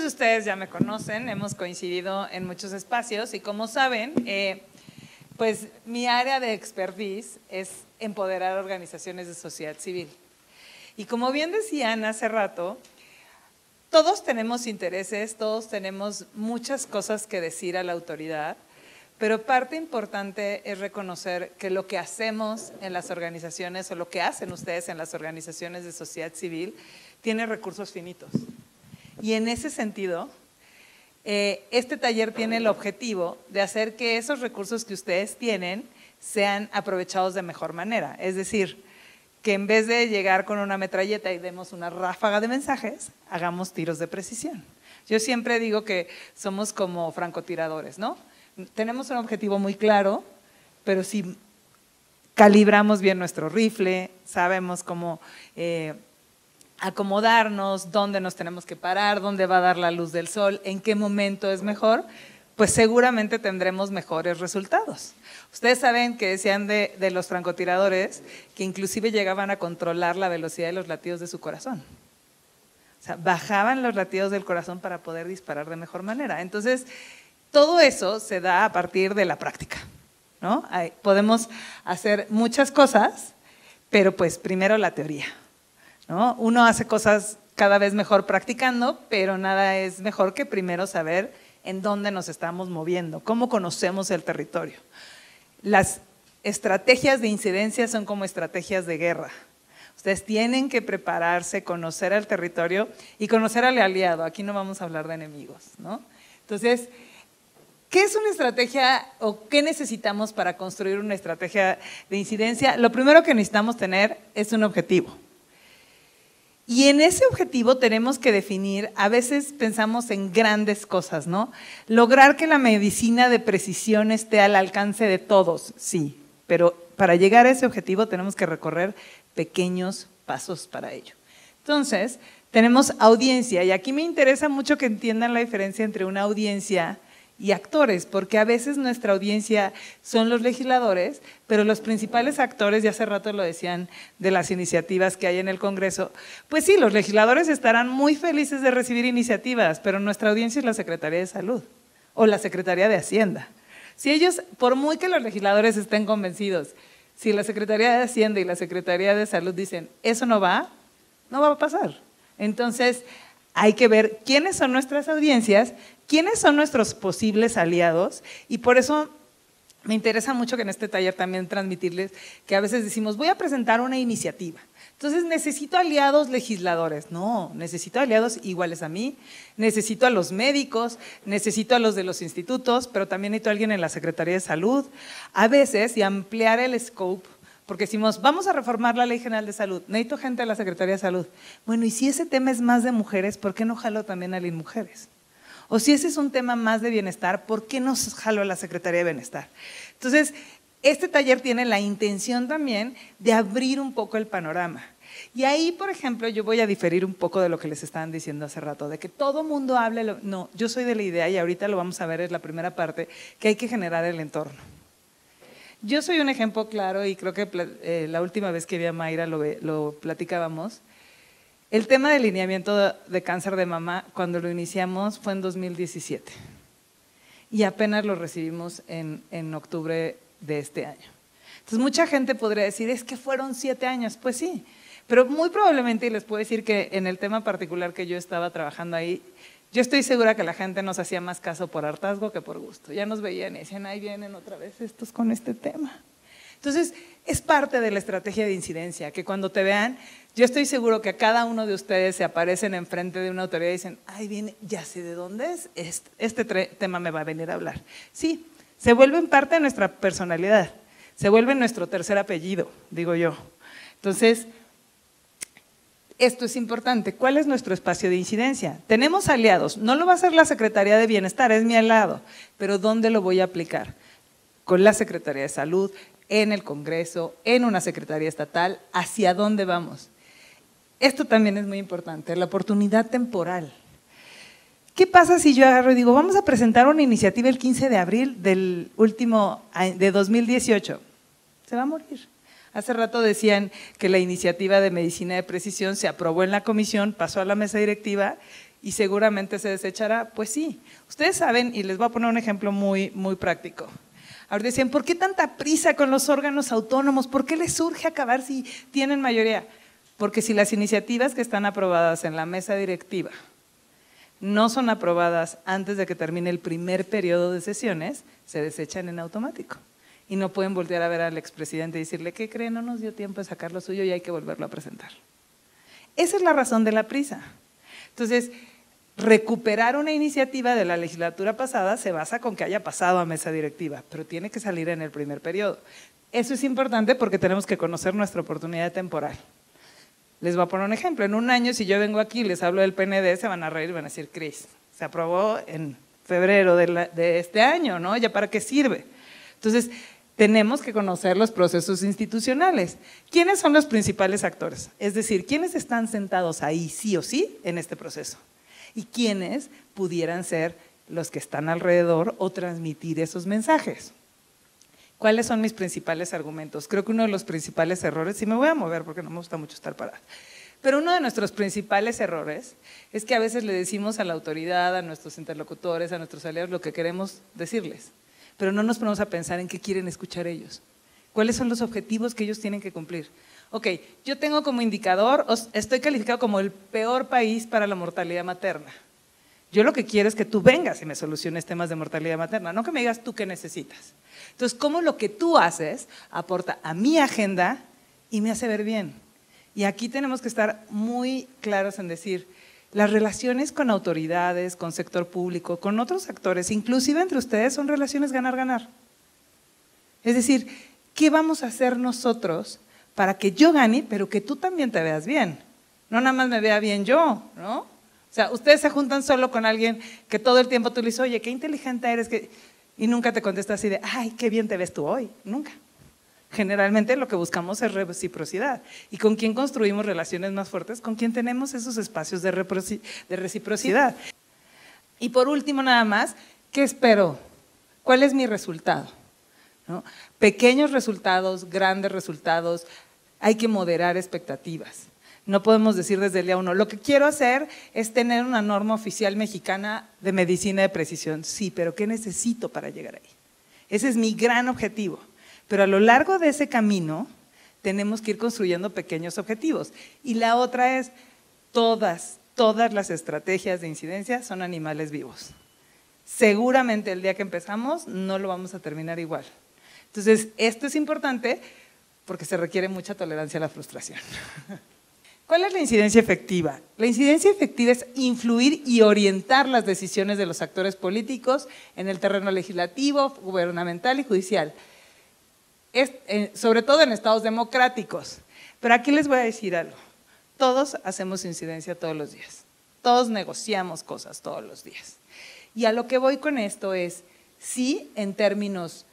ustedes ya me conocen, hemos coincidido en muchos espacios y como saben, pues mi área de expertise es empoderar organizaciones de sociedad civil. Y como bien decían hace rato, todos tenemos intereses, todos tenemos muchas cosas que decir a la autoridad, pero parte importante es reconocer que lo que hacemos en las organizaciones o lo que hacen ustedes en las organizaciones de sociedad civil tiene recursos finitos. Y en ese sentido, este taller tiene el objetivo de hacer que esos recursos que ustedes tienen sean aprovechados de mejor manera. Es decir, que en vez de llegar con una metralleta y demos una ráfaga de mensajes, hagamos tiros de precisión. Yo siempre digo que somos como francotiradores, ¿no? Tenemos un objetivo muy claro, pero si calibramos bien nuestro rifle, sabemos cómo acomodarnos, dónde nos tenemos que parar, dónde va a dar la luz del sol, en qué momento es mejor, pues seguramente tendremos mejores resultados. Ustedes saben que decían de los francotiradores que inclusive llegaban a controlar la velocidad de los latidos de su corazón. O sea, bajaban los latidos del corazón para poder disparar de mejor manera. Entonces, todo eso se da a partir de la práctica, ¿no? Podemos hacer muchas cosas, pero pues primero la teoría, ¿no? Uno hace cosas cada vez mejor practicando, pero nada es mejor que primero saber en dónde nos estamos moviendo, cómo conocemos el territorio. Las estrategias de incidencia son como estrategias de guerra. Ustedes tienen que prepararse, conocer el territorio y conocer al aliado. Aquí no vamos a hablar de enemigos, ¿no? Entonces, ¿qué es una estrategia o qué necesitamos para construir una estrategia de incidencia? Lo primero que necesitamos tener es un objetivo. Y en ese objetivo tenemos que definir, a veces pensamos en grandes cosas, ¿no? Lograr que la medicina de precisión esté al alcance de todos, sí, pero para llegar a ese objetivo tenemos que recorrer pequeños pasos para ello. Entonces, tenemos audiencia y aquí me interesa mucho que entiendan la diferencia entre una audiencia y actores, porque a veces nuestra audiencia son los legisladores, pero los principales actores, ya hace rato lo decían, de las iniciativas que hay en el Congreso, pues sí, los legisladores estarán muy felices de recibir iniciativas, pero nuestra audiencia es la Secretaría de Salud o la Secretaría de Hacienda. Si ellos, por muy que los legisladores estén convencidos, si la Secretaría de Hacienda y la Secretaría de Salud dicen, eso no va a pasar. Entonces, hay que ver quiénes son nuestras audiencias, quiénes son nuestros posibles aliados y por eso me interesa mucho que en este taller también transmitirles que a veces decimos voy a presentar una iniciativa, entonces necesito aliados legisladores, no, necesito aliados iguales a mí, necesito a los médicos, necesito a los de los institutos, pero también necesito a alguien en la Secretaría de Salud, a veces y ampliar el scope. Porque decimos, vamos a reformar la Ley General de Salud, necesito gente de la Secretaría de Salud. Bueno, y si ese tema es más de mujeres, ¿por qué no jalo también a las mujeres? O si ese es un tema más de bienestar, ¿por qué no jalo a la Secretaría de Bienestar? Entonces, este taller tiene la intención también de abrir un poco el panorama. Y ahí, por ejemplo, yo voy a diferir un poco de lo que les estaban diciendo hace rato, de que todo mundo hable. No, yo soy de la idea, y ahorita lo vamos a ver, es la primera parte, que hay que generar el entorno. Yo soy un ejemplo claro y creo que la última vez que vi a Mayra lo platicábamos. El tema del lineamiento de cáncer de mama, cuando lo iniciamos, fue en 2017 y apenas lo recibimos en octubre de este año. Entonces, mucha gente podría decir, es que fueron 7 años. Pues sí, pero muy probablemente, y les puedo decir que en el tema particular que yo estaba trabajando ahí, yo estoy segura que la gente nos hacía más caso por hartazgo que por gusto. Ya nos veían y decían, ahí vienen otra vez estos con este tema. Entonces, es parte de la estrategia de incidencia, que cuando te vean, yo estoy seguro que a cada uno de ustedes se aparecen enfrente de una autoridad y dicen, ahí viene, ya sé de dónde es, este tema me va a venir a hablar. Sí, se vuelven parte de nuestra personalidad, se vuelve nuestro tercer apellido, digo yo. Entonces, esto es importante. ¿Cuál es nuestro espacio de incidencia? Tenemos aliados. No lo va a hacer la Secretaría de Bienestar, es mi aliado. Pero ¿dónde lo voy a aplicar? Con la Secretaría de Salud, en el Congreso, en una Secretaría estatal. ¿Hacia dónde vamos? Esto también es muy importante, la oportunidad temporal. ¿Qué pasa si yo agarro y digo, vamos a presentar una iniciativa el 15 de abril de 2018? Se va a morir. Hace rato decían que la iniciativa de medicina de precisión se aprobó en la comisión, pasó a la mesa directiva y seguramente se desechará. Pues sí, ustedes saben, y les voy a poner un ejemplo muy práctico. Ahora decían, ¿por qué tanta prisa con los órganos autónomos? ¿Por qué les surge acabar si tienen mayoría? Porque si las iniciativas que están aprobadas en la mesa directiva no son aprobadas antes de que termine el primer periodo de sesiones, se desechan en automático. Y no pueden voltear a ver al expresidente y decirle, ¿qué cree? No nos dio tiempo de sacar lo suyo y hay que volverlo a presentar. Esa es la razón de la prisa. Entonces, recuperar una iniciativa de la legislatura pasada se basa con que haya pasado a mesa directiva, pero tiene que salir en el primer periodo. Eso es importante porque tenemos que conocer nuestra oportunidad temporal. Les voy a poner un ejemplo. En un año, si yo vengo aquí y les hablo del PND, se van a reír y van a decir, Cris, se aprobó en febrero de este año, ¿no? ¿Ya para qué sirve? Entonces, tenemos que conocer los procesos institucionales. ¿Quiénes son los principales actores? Es decir, ¿quiénes están sentados ahí sí o sí en este proceso? ¿Y quiénes pudieran ser los que están alrededor o transmitir esos mensajes? ¿Cuáles son mis principales argumentos? Creo que uno de los principales errores, y me voy a mover porque no me gusta mucho estar parada, pero uno de nuestros principales errores es que a veces le decimos a la autoridad, a nuestros interlocutores, a nuestros aliados lo que queremos decirles, pero no nos ponemos a pensar en qué quieren escuchar ellos. ¿Cuáles son los objetivos que ellos tienen que cumplir? Ok, yo tengo como indicador, estoy calificado como el peor país para la mortalidad materna. Yo lo que quiero es que tú vengas y me soluciones temas de mortalidad materna, no que me digas tú qué necesitas. Entonces, ¿cómo lo que tú haces aporta a mi agenda y me hace ver bien? Y aquí tenemos que estar muy claros en decir, las relaciones con autoridades, con sector público, con otros actores, inclusive entre ustedes, son relaciones ganar-ganar. Es decir, ¿qué vamos a hacer nosotros para que yo gane, pero que tú también te veas bien? No nada más me vea bien yo, ¿no? O sea, ustedes se juntan solo con alguien que todo el tiempo tú le dices, oye, qué inteligente eres, y nunca te contesta así de, ay, qué bien te ves tú hoy, nunca. Generalmente lo que buscamos es reciprocidad. ¿Y con quién construimos relaciones más fuertes? Con quien tenemos esos espacios de reciprocidad. Y por último nada más, ¿qué espero? ¿Cuál es mi resultado? ¿No? Pequeños resultados, grandes resultados, hay que moderar expectativas. No podemos decir desde el día uno, lo que quiero hacer es tener una norma oficial mexicana de medicina de precisión. Sí, pero ¿qué necesito para llegar ahí? Ese es mi gran objetivo. Pero a lo largo de ese camino tenemos que ir construyendo pequeños objetivos. Y la otra es, todas las estrategias de incidencia son animales vivos. Seguramente el día que empezamos no lo vamos a terminar igual. Entonces, esto es importante porque se requiere mucha tolerancia a la frustración. ¿Cuál es la incidencia efectiva? La incidencia efectiva es influir y orientar las decisiones de los actores políticos en el terreno legislativo, gubernamental y judicial, sobre todo en estados democráticos. Pero aquí les voy a decir algo, todos hacemos incidencia todos los días, todos negociamos cosas todos los días. Y a lo que voy con esto es, sí, en términos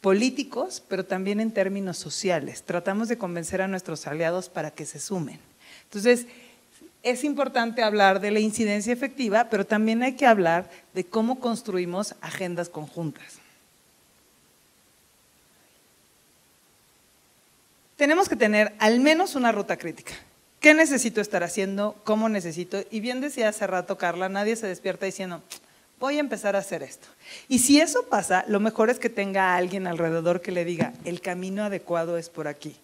políticos, pero también en términos sociales. Tratamos de convencer a nuestros aliados para que se sumen. Entonces, es importante hablar de la incidencia efectiva, pero también hay que hablar de cómo construimos agendas conjuntas. Tenemos que tener al menos una ruta crítica. ¿Qué necesito estar haciendo? ¿Cómo necesito? Y bien decía hace rato Carla, nadie se despierta diciendo, voy a empezar a hacer esto. Y si eso pasa, lo mejor es que tenga a alguien alrededor que le diga, el camino adecuado es por aquí.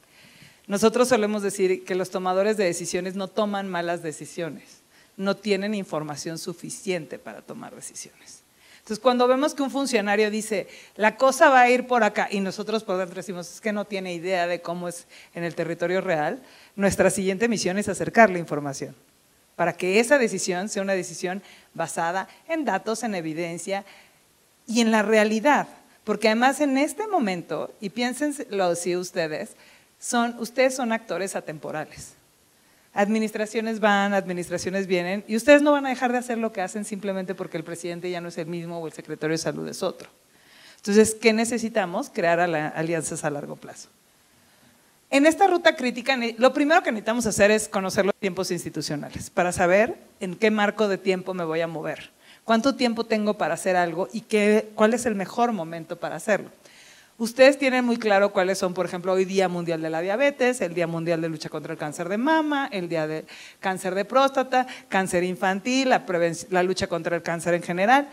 Nosotros solemos decir que los tomadores de decisiones no toman malas decisiones, no tienen información suficiente para tomar decisiones. Entonces, cuando vemos que un funcionario dice, la cosa va a ir por acá, y nosotros por dentro decimos, es que no tiene idea de cómo es en el territorio real, nuestra siguiente misión es acercarle información, para que esa decisión sea una decisión basada en datos, en evidencia y en la realidad. Porque además en este momento, y piénsenlo así ustedes son actores atemporales. Administraciones van, administraciones vienen, y ustedes no van a dejar de hacer lo que hacen simplemente porque el presidente ya no es el mismo o el secretario de salud es otro. Entonces, ¿qué necesitamos? Crear alianzas a largo plazo. En esta ruta crítica, lo primero que necesitamos hacer es conocer los tiempos institucionales, para saber en qué marco de tiempo me voy a mover, cuánto tiempo tengo para hacer algo y cuál es el mejor momento para hacerlo. Ustedes tienen muy claro cuáles son, por ejemplo, hoy Día Mundial de la Diabetes, el Día Mundial de Lucha contra el Cáncer de Mama, el Día de Cáncer de Próstata, cáncer infantil, la lucha contra el cáncer en general.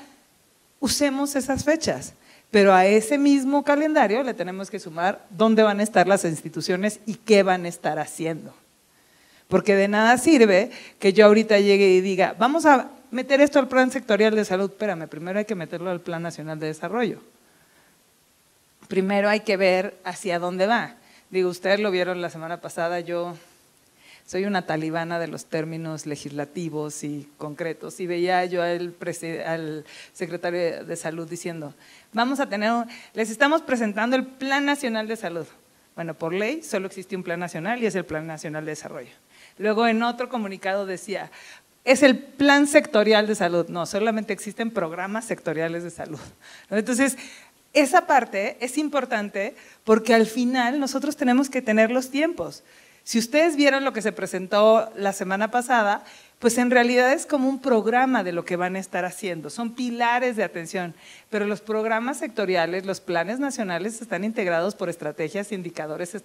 Usemos esas fechas, pero a ese mismo calendario le tenemos que sumar dónde van a estar las instituciones y qué van a estar haciendo. Porque de nada sirve que yo ahorita llegue y diga, vamos a meter esto al Plan Sectorial de Salud. Espérame, primero hay que meterlo al Plan Nacional de Desarrollo. Primero hay que ver hacia dónde va. Digo, ustedes lo vieron la semana pasada, yo soy una talibana de los términos legislativos y concretos, y veía yo al secretario de Salud diciendo, les estamos presentando el Plan Nacional de Salud. Bueno, por ley solo existe un Plan Nacional y es el Plan Nacional de Desarrollo. Luego en otro comunicado decía, es el Plan Sectorial de Salud. No, solamente existen programas sectoriales de salud. Entonces, esa parte es importante porque al final nosotros tenemos que tener los tiempos. Si ustedes vieron lo que se presentó la semana pasada, pues en realidad es como un programa de lo que van a estar haciendo, son pilares de atención, pero los programas sectoriales, los planes nacionales están integrados por estrategias, indicadores,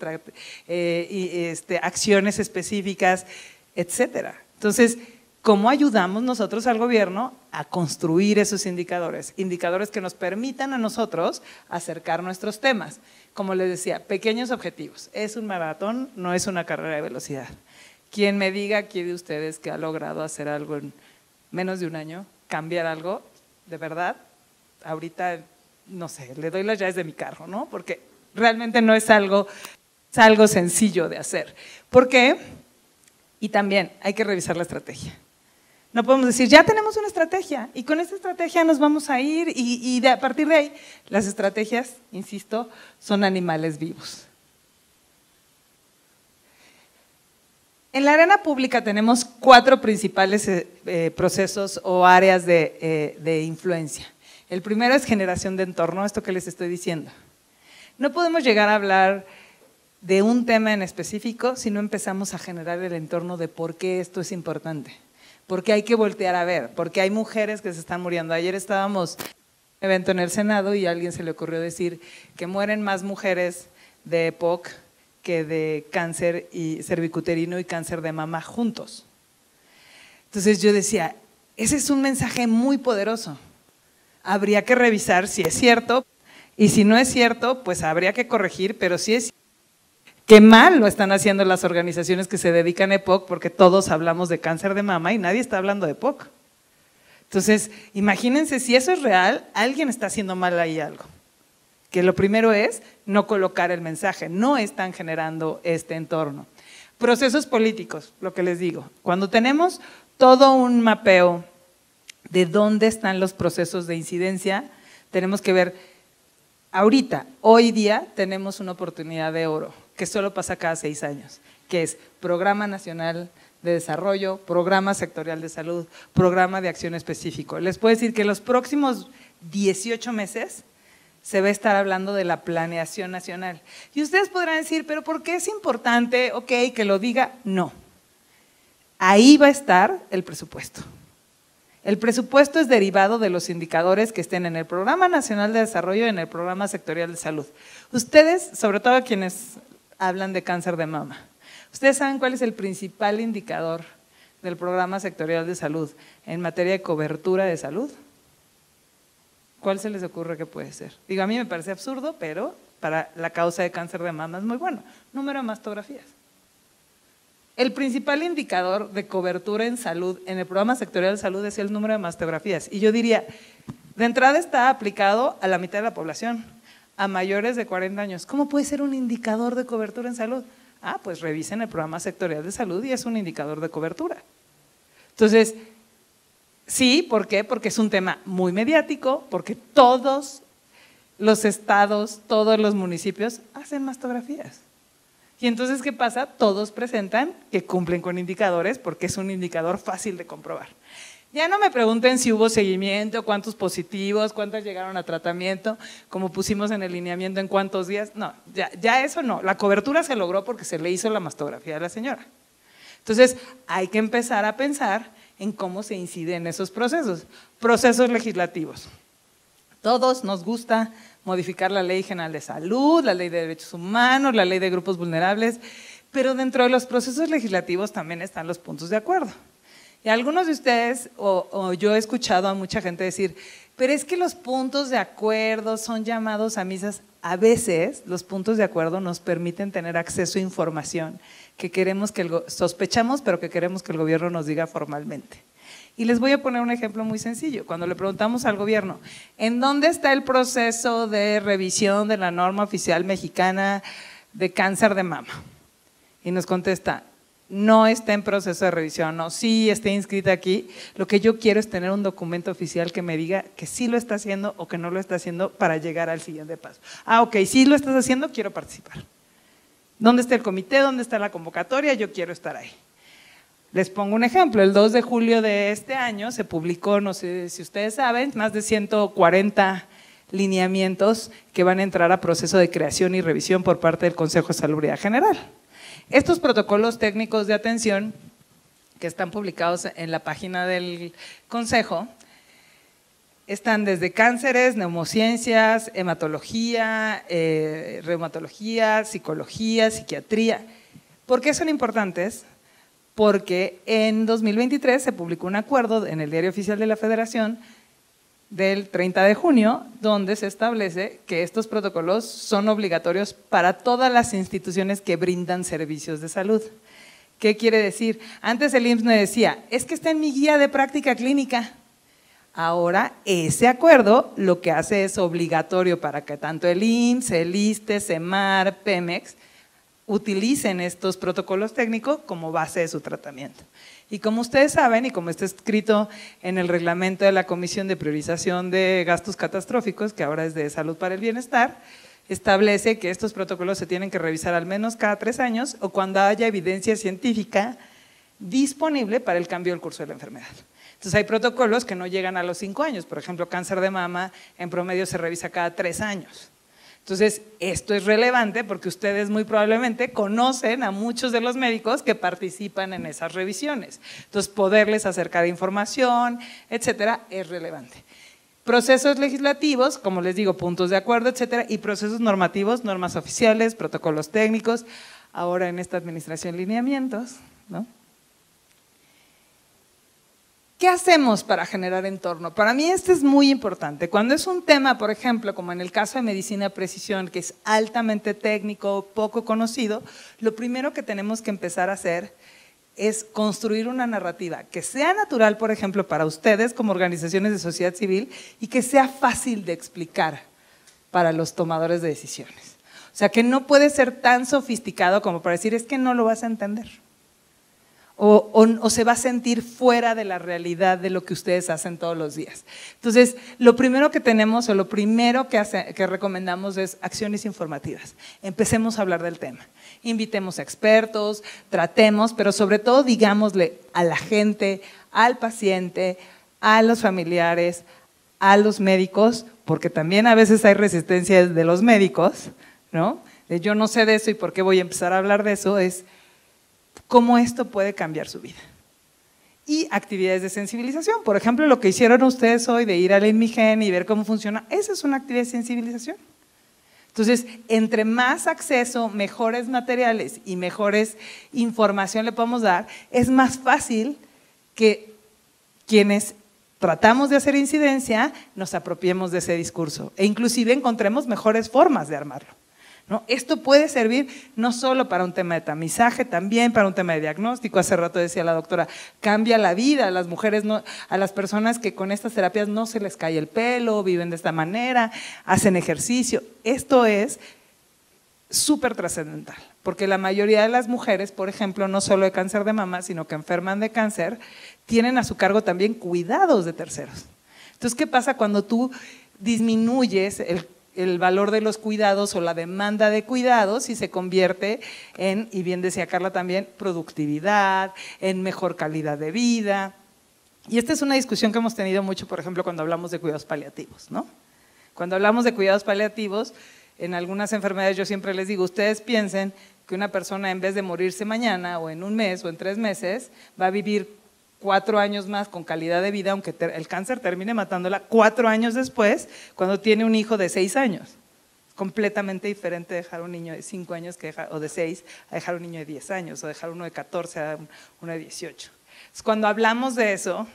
acciones específicas, etcétera. Entonces, ¿cómo ayudamos nosotros al gobierno a construir esos indicadores? Indicadores que nos permitan a nosotros acercar nuestros temas. Como les decía, pequeños objetivos. Es un maratón, no es una carrera de velocidad. Quien me diga aquí de ustedes que ha logrado hacer algo en menos de un año, cambiar algo, de verdad, ahorita, no sé, le doy las llaves de mi carro, ¿no? Porque realmente no es algo sencillo de hacer. ¿Por qué? Y también hay que revisar la estrategia. No podemos decir, ya tenemos una estrategia y con esta estrategia nos vamos a ir y a partir de ahí, las estrategias, insisto, son animales vivos. En la arena pública tenemos 4 principales procesos o áreas de influencia. El primero es generación de entorno, esto que les estoy diciendo. No podemos llegar a hablar de un tema en específico si no empezamos a generar el entorno de por qué esto es importante. Porque hay que voltear a ver, porque hay mujeres que se están muriendo. Ayer estábamos en un evento en el Senado y a alguien se le ocurrió decir que mueren más mujeres de EPOC que de cáncer y cervicuterino y cáncer de mama juntos. Entonces yo decía, ese es un mensaje muy poderoso. Habría que revisar si es cierto y si no es cierto, pues habría que corregir, pero si es cierto, qué mal lo están haciendo las organizaciones que se dedican a EPOC, porque todos hablamos de cáncer de mama y nadie está hablando de EPOC. Entonces, imagínense, si eso es real, alguien está haciendo mal ahí algo. Que lo primero es no colocar el mensaje, no están generando este entorno. Procesos políticos, lo que les digo. Cuando tenemos todo un mapeo de dónde están los procesos de incidencia, tenemos que ver, ahorita, hoy día, tenemos una oportunidad de oro, que solo pasa cada 6 años, que es Programa Nacional de Desarrollo, Programa Sectorial de Salud, Programa de Acción Específico. Les puedo decir que en los próximos 18 meses se va a estar hablando de la planeación nacional. Y ustedes podrán decir, pero ¿por qué es importante? Ok, que lo diga. No. Ahí va a estar el presupuesto. El presupuesto es derivado de los indicadores que estén en el Programa Nacional de Desarrollo y en el Programa Sectorial de Salud. Ustedes, sobre todo quienes hablan de cáncer de mama, ¿ustedes saben cuál es el principal indicador del Programa Sectorial de Salud en materia de cobertura de salud? ¿Cuál se les ocurre que puede ser? Digo, a mí me parece absurdo, pero para la causa de cáncer de mama es muy bueno. Número de mastografías. El principal indicador de cobertura en salud en el Programa Sectorial de Salud es el número de mastografías. Y yo diría, de entrada está aplicado a la mitad de la población, a mayores de 40 años. ¿Cómo puede ser un indicador de cobertura en salud? Ah, pues revisen el Programa Sectorial de Salud y es un indicador de cobertura. Entonces, sí, ¿por qué? Porque es un tema muy mediático, porque todos los estados, todos los municipios hacen mastografías. Y entonces, ¿qué pasa? Todos presentan que cumplen con indicadores porque es un indicador fácil de comprobar. Ya no me pregunten si hubo seguimiento, cuántos positivos, cuántos llegaron a tratamiento, como pusimos en el lineamiento en cuántos días. No, ya eso no. La cobertura se logró porque se le hizo la mastografía a la señora. Entonces, hay que empezar a pensar en cómo se incide en esos procesos. Procesos legislativos. Todos nos gusta modificar la Ley General de Salud, la Ley de Derechos Humanos, la Ley de Grupos Vulnerables, pero dentro de los procesos legislativos también están los puntos de acuerdo. Y algunos de ustedes, o yo he escuchado a mucha gente decir, pero es que los puntos de acuerdo son llamados a misas. A veces los puntos de acuerdo nos permiten tener acceso a información que queremos sospechamos, pero que queremos que el gobierno nos diga formalmente. Y les voy a poner un ejemplo muy sencillo. Cuando le preguntamos al gobierno, ¿en dónde está el proceso de revisión de la norma oficial mexicana de cáncer de mama? Y nos contesta, no está en proceso de revisión, no, sí está inscrita aquí. Lo que yo quiero es tener un documento oficial que me diga que sí lo está haciendo o que no lo está haciendo para llegar al siguiente paso. Ah, ok, sí lo estás haciendo, quiero participar. ¿Dónde está el comité? ¿Dónde está la convocatoria? Yo quiero estar ahí. Les pongo un ejemplo, el 2 de julio de este año se publicó, no sé si ustedes saben, más de 140 lineamientos que van a entrar a proceso de creación y revisión por parte del Consejo de Salubridad General. Estos protocolos técnicos de atención que están publicados en la página del Consejo están desde cánceres, neumociencias, hematología, reumatología, psicología, psiquiatría. ¿Por qué son importantes? Porque en 2023 se publicó un acuerdo en el Diario Oficial de la Federación del 30 de junio, donde se establece que estos protocolos son obligatorios para todas las instituciones que brindan servicios de salud. ¿Qué quiere decir? Antes el IMSS me decía, es que está en mi guía de práctica clínica. Ahora ese acuerdo lo que hace es obligatorio para que tanto el IMSS, el ISSSTE, SEMAR, Pemex utilicen estos protocolos técnicos como base de su tratamiento. Y como ustedes saben, y como está escrito en el reglamento de la Comisión de Priorización de Gastos Catastróficos, que ahora es de Salud para el Bienestar, establece que estos protocolos se tienen que revisar al menos cada 3 años o cuando haya evidencia científica disponible para el cambio del curso de la enfermedad. Entonces hay protocolos que no llegan a los 5 años, por ejemplo, cáncer de mama en promedio se revisa cada 3 años. Entonces, esto es relevante porque ustedes muy probablemente conocen a muchos de los médicos que participan en esas revisiones. Entonces, poderles acercar información, etcétera, es relevante. Procesos legislativos, como les digo, puntos de acuerdo, etcétera, y procesos normativos, normas oficiales, protocolos técnicos, ahora en esta administración lineamientos, ¿no? ¿Qué hacemos para generar entorno? Para mí esto es muy importante. Cuando es un tema, por ejemplo, como en el caso de medicina de precisión, que es altamente técnico, poco conocido, lo primero que tenemos que empezar a hacer es construir una narrativa que sea natural, por ejemplo, para ustedes como organizaciones de sociedad civil y que sea fácil de explicar para los tomadores de decisiones. O sea, que no puede ser tan sofisticado como para decir, es que no lo vas a entender. O se va a sentir fuera de la realidad de lo que ustedes hacen todos los días. Entonces, lo primero que tenemos o lo primero que recomendamos es acciones informativas. Empecemos a hablar del tema. Invitemos a expertos, tratemos, pero sobre todo digámosle a la gente, al paciente, a los familiares, a los médicos, porque también a veces hay resistencia de los médicos, ¿no? De yo no sé de eso y por qué voy a empezar a hablar de eso, es cómo esto puede cambiar su vida. Y actividades de sensibilización, por ejemplo, lo que hicieron ustedes hoy de ir al Inmigen y ver cómo funciona, esa es una actividad de sensibilización. Entonces, entre más acceso, mejores materiales y mejores información le podemos dar, es más fácil que quienes tratamos de hacer incidencia nos apropiemos de ese discurso e inclusive encontremos mejores formas de armarlo, ¿no? Esto puede servir no solo para un tema de tamizaje, también para un tema de diagnóstico. Hace rato decía la doctora, cambia la vida a las mujeres, a las personas que con estas terapias no se les cae el pelo, viven de esta manera, hacen ejercicio. Esto es súper trascendental, porque la mayoría de las mujeres, por ejemplo, no solo de cáncer de mama, sino que enferman de cáncer, tienen a su cargo también cuidados de terceros. Entonces, ¿qué pasa cuando tú disminuyes el valor de los cuidados o la demanda de cuidados y se convierte en, y bien decía Carla también, productividad, en mejor calidad de vida? Y esta es una discusión que hemos tenido mucho, por ejemplo, cuando hablamos de cuidados paliativos, ¿no? Cuando hablamos de cuidados paliativos, en algunas enfermedades yo siempre les digo, ustedes piensen que una persona en vez de morirse mañana o en un mes o en 3 meses va a vivir 4 años más con calidad de vida, aunque el cáncer termine matándola 4 años después, cuando tiene un hijo de 6 años. Completamente diferente dejar un niño de 5 años o de 6 a dejar un niño de 10 años, o dejar uno de 14 a uno de 18. Entonces, cuando hablamos de eso,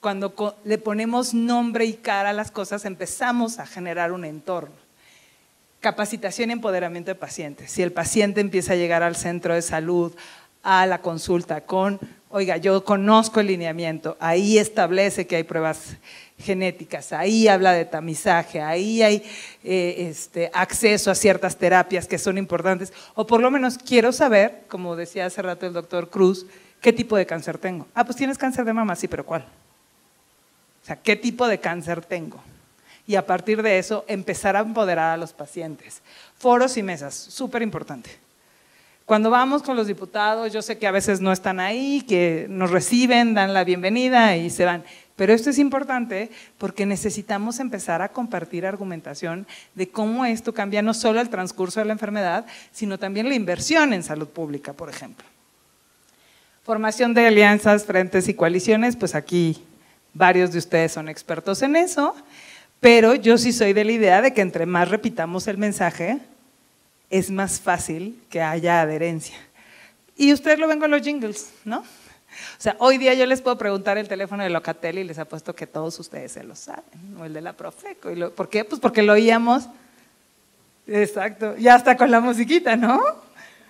cuando le ponemos nombre y cara a las cosas, empezamos a generar un entorno. Capacitación y empoderamiento de pacientes. Si el paciente empieza a llegar al centro de salud, a la consulta con, oiga, yo conozco el lineamiento, ahí establece que hay pruebas genéticas, ahí habla de tamizaje, ahí hay acceso a ciertas terapias que son importantes, o por lo menos quiero saber, como decía hace rato el doctor Cruz, ¿qué tipo de cáncer tengo? Ah, pues tienes cáncer de mama, sí, pero ¿cuál? O sea, ¿qué tipo de cáncer tengo? Y a partir de eso, empezar a empoderar a los pacientes. Foros y mesas, súper importante. Cuando vamos con los diputados, yo sé que a veces no están ahí, que nos reciben, dan la bienvenida y se van. Pero esto es importante porque necesitamos empezar a compartir argumentación de cómo esto cambia no solo el transcurso de la enfermedad, sino también la inversión en salud pública, por ejemplo. Formación de alianzas, frentes y coaliciones, pues aquí varios de ustedes son expertos en eso, pero yo sí soy de la idea de que entre más repitamos el mensaje, es más fácil que haya adherencia. Y ustedes lo ven con los jingles, ¿no? O sea, hoy día yo les puedo preguntar el teléfono de Locatel y les apuesto que todos ustedes se lo saben, o el de la Profeco. ¿Por qué? Pues porque lo oíamos, exacto, ya hasta con la musiquita, ¿no?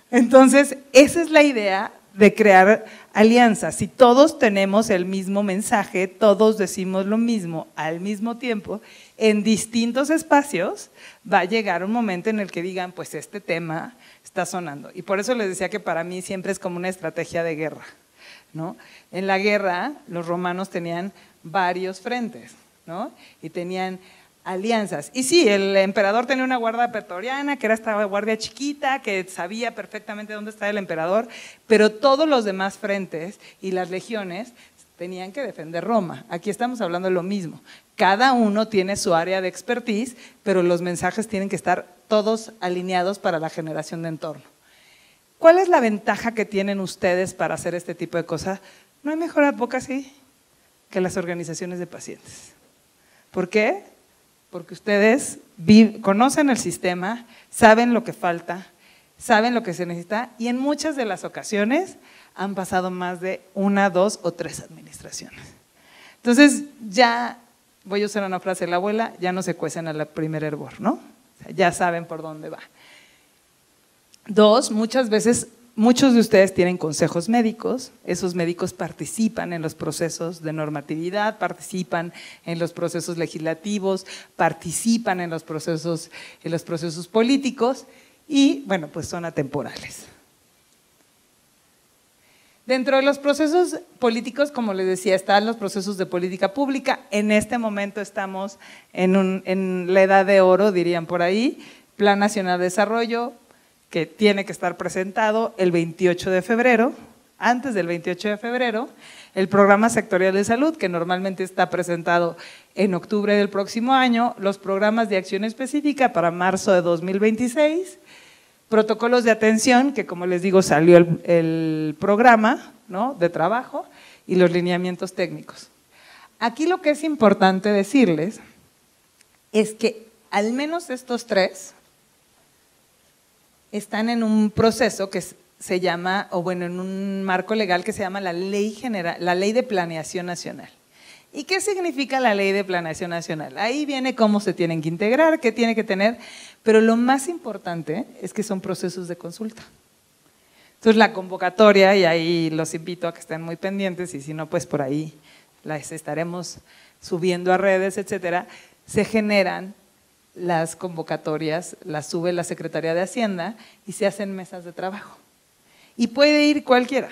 Entonces, esa es la idea de crear alianzas. Si todos tenemos el mismo mensaje, todos decimos lo mismo al mismo tiempo, en distintos espacios, va a llegar un momento en el que digan, pues este tema está sonando. Y por eso les decía que para mí siempre es como una estrategia de guerra, ¿no? En la guerra, los romanos tenían varios frentes, ¿no? Y tenían alianzas. Y sí, el emperador tenía una guardia pretoriana, que era esta guardia chiquita, que sabía perfectamente dónde estaba el emperador, pero todos los demás frentes y las legiones tenían que defender Roma. Aquí estamos hablando de lo mismo. Cada uno tiene su área de expertise, pero los mensajes tienen que estar todos alineados para la generación de entorno. ¿Cuál es la ventaja que tienen ustedes para hacer este tipo de cosas? No hay mejor advocacy que las organizaciones de pacientes. ¿Por qué? Porque ustedes conocen el sistema, saben lo que falta, saben lo que se necesita y en muchas de las ocasiones han pasado más de 1, 2 o 3 administraciones. Entonces ya, voy a usar una frase de la abuela, ya no se cuecen a la primer hervor, ¿no? O sea, ya saben por dónde va. 2, muchas veces, muchos de ustedes tienen consejos médicos, esos médicos participan en los procesos de normatividad, participan en los procesos legislativos, participan en los procesos políticos y, bueno, pues son atemporales. Dentro de los procesos políticos, como les decía, están los procesos de política pública. En este momento estamos en la edad de oro, dirían por ahí, Plan Nacional de Desarrollo, que tiene que estar presentado el 28 de febrero, antes del 28 de febrero, el Programa Sectorial de Salud, que normalmente está presentado en octubre del próximo año, los programas de acción específica para marzo de 2026, protocolos de atención, que como les digo salió el programa, ¿no?, de trabajo, y los lineamientos técnicos. Aquí lo que es importante decirles es que al menos estos 3 están en un proceso que se llama, o bueno, en un marco legal que se llama la Ley de Planeación Nacional. ¿Y qué significa la Ley de Planeación Nacional? Ahí viene cómo se tienen que integrar, qué tiene que tener, pero lo más importante es que son procesos de consulta. Entonces la convocatoria, y ahí los invito a que estén muy pendientes, y si no, pues por ahí las estaremos subiendo a redes, etcétera, se generan las convocatorias, las sube la Secretaría de Hacienda y se hacen mesas de trabajo. Y puede ir cualquiera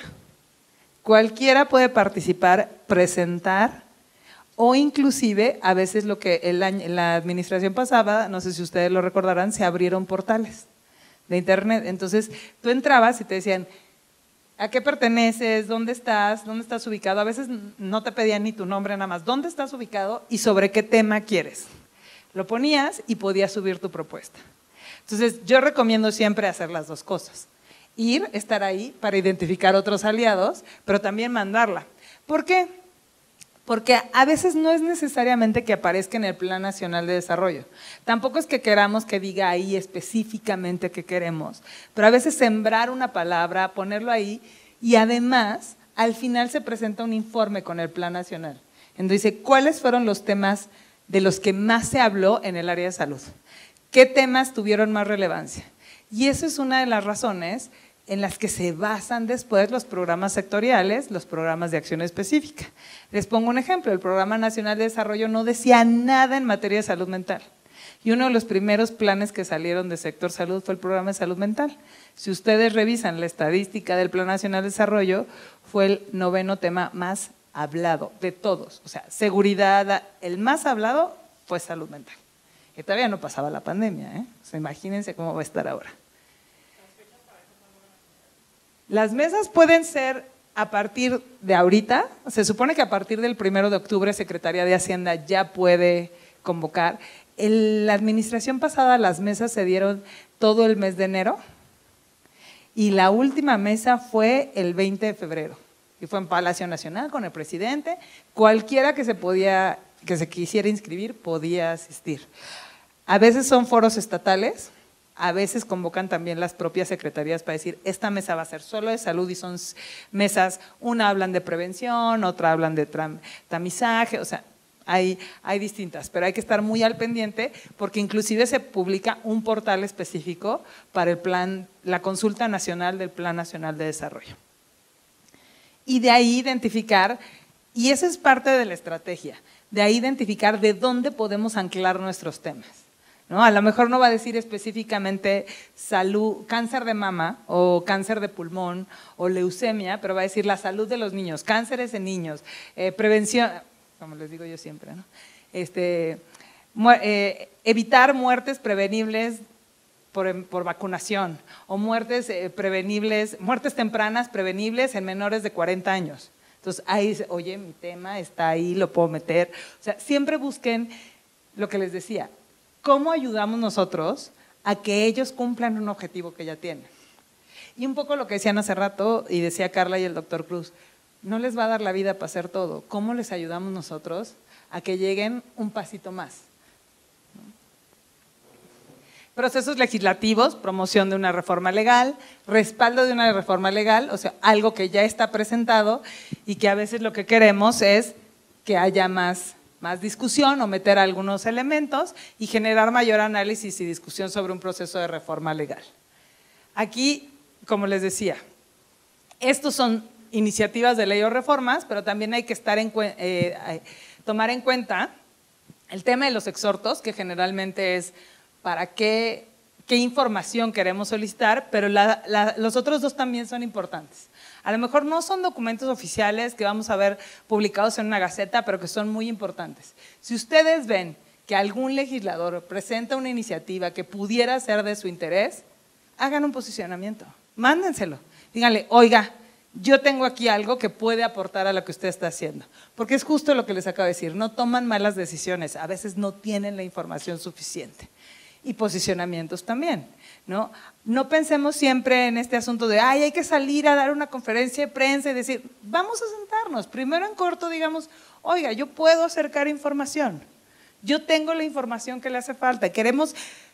puede participar, presentar, o inclusive a veces lo que en la administración pasada, no sé si ustedes lo recordarán, se abrieron portales de internet. Entonces tú entrabas y te decían, ¿a qué perteneces? ¿Dónde estás? ¿Dónde estás ubicado? A veces no te pedían ni tu nombre nada más, ¿dónde estás ubicado y sobre qué tema quieres? Lo ponías y podías subir tu propuesta. Entonces yo recomiendo siempre hacer las dos cosas. Ir, estar ahí para identificar otros aliados, pero también mandarla. ¿Por qué? Porque a veces no es necesariamente que aparezca en el Plan Nacional de Desarrollo. Tampoco es que queramos que diga ahí específicamente qué queremos, pero a veces sembrar una palabra, ponerlo ahí, y además al final se presenta un informe con el Plan Nacional, en donde dice cuáles fueron los temas de los que más se habló en el área de salud, qué temas tuvieron más relevancia. Y eso es una de las razones en las que se basan después los programas sectoriales, los programas de acción específica. Les pongo un ejemplo, el Programa Nacional de Desarrollo no decía nada en materia de salud mental. Y uno de los primeros planes que salieron de sector salud fue el Programa de Salud Mental. Si ustedes revisan la estadística del Plan Nacional de Desarrollo, fue el 9º tema más hablado de todos. O sea, seguridad, el más hablado fue salud mental. Y todavía no pasaba la pandemia, ¿eh? O sea, imagínense cómo va a estar ahora. Las mesas pueden ser a partir de ahorita, se supone que a partir del 1 de octubre Secretaría de Hacienda ya puede convocar. La administración pasada las mesas se dieron todo el mes de enero y la última mesa fue el 20 de febrero y fue en Palacio Nacional con el presidente. Cualquiera que se quisiera inscribir podía asistir. A veces son foros estatales. A veces convocan también las propias secretarías para decir, esta mesa va a ser solo de salud y son mesas, una hablan de prevención, otra hablan de tamizaje, o sea, hay distintas, pero hay que estar muy al pendiente porque inclusive se publica un portal específico para el plan, la consulta nacional del Plan Nacional de Desarrollo. Y de ahí identificar, y esa es parte de la estrategia, de ahí identificar de dónde podemos anclar nuestros temas. ¿No? A lo mejor no va a decir específicamente salud, cáncer de mama o cáncer de pulmón o leucemia, pero va a decir la salud de los niños, cánceres en niños, prevención, como les digo yo siempre, ¿no? Evitar muertes prevenibles por vacunación o muertes prevenibles, muertes tempranas prevenibles en menores de 40 años. Entonces ahí dice, oye, mi tema está ahí, lo puedo meter. O sea, siempre busquen lo que les decía. ¿Cómo ayudamos nosotros a que ellos cumplan un objetivo que ya tienen? Y un poco lo que decían hace rato, y decía Carla y el doctor Cruz, no les va a dar la vida para hacer todo. ¿Cómo les ayudamos nosotros a que lleguen un pasito más? Procesos legislativos, promoción de una reforma legal, respaldo de una reforma legal, o sea, algo que ya está presentado y que a veces lo que queremos es que haya más discusión o meter algunos elementos y generar mayor análisis y discusión sobre un proceso de reforma legal. Aquí, como les decía, estos son iniciativas de ley o reformas, pero también hay que tomar en cuenta el tema de los exhortos, que generalmente es para qué información queremos solicitar, pero los otros dos también son importantes. A lo mejor no son documentos oficiales que vamos a ver publicados en una gaceta, pero que son muy importantes. Si ustedes ven que algún legislador presenta una iniciativa que pudiera ser de su interés, hagan un posicionamiento, mándenselo. Díganle, oiga, yo tengo aquí algo que puede aportar a lo que usted está haciendo. Porque es justo lo que les acabo de decir, no toman malas decisiones, a veces no tienen la información suficiente. Y posicionamientos también, ¿no? No pensemos siempre en este asunto de, hay que salir a dar una conferencia de prensa y decir, vamos a sentarnos, primero en corto digamos, oiga, yo puedo acercar información, yo tengo la información que le hace falta,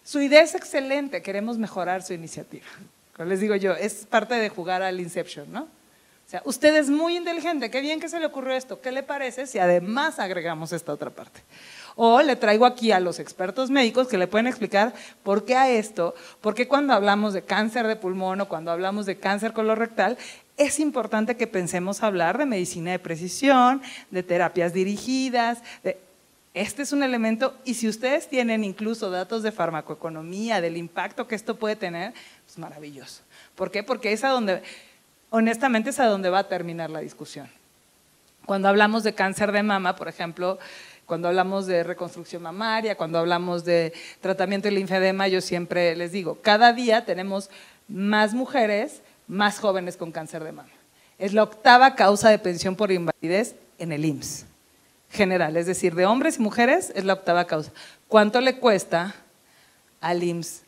su idea es excelente, queremos mejorar su iniciativa. Como les digo yo, es parte de jugar al Inception, ¿no? O sea, usted es muy inteligente, qué bien que se le ocurrió esto, ¿qué le parece si además agregamos esta otra parte? O le traigo aquí a los expertos médicos que le pueden explicar por qué a esto, por qué cuando hablamos de cáncer de pulmón o cuando hablamos de cáncer colorectal, es importante que pensemos hablar de medicina de precisión, de terapias dirigidas, este es un elemento, y si ustedes tienen incluso datos de farmacoeconomía, del impacto que esto puede tener, es maravilloso. ¿Por qué? Porque es honestamente es a donde va a terminar la discusión. Cuando hablamos de cáncer de mama, por ejemplo, cuando hablamos de reconstrucción mamaria, cuando hablamos de tratamiento del linfedema, yo siempre les digo, cada día tenemos más mujeres, más jóvenes con cáncer de mama. Es la 8ª causa de pensión por invalidez en el IMSS general, es decir, de hombres y mujeres es la 8ª causa. ¿Cuánto le cuesta al IMSS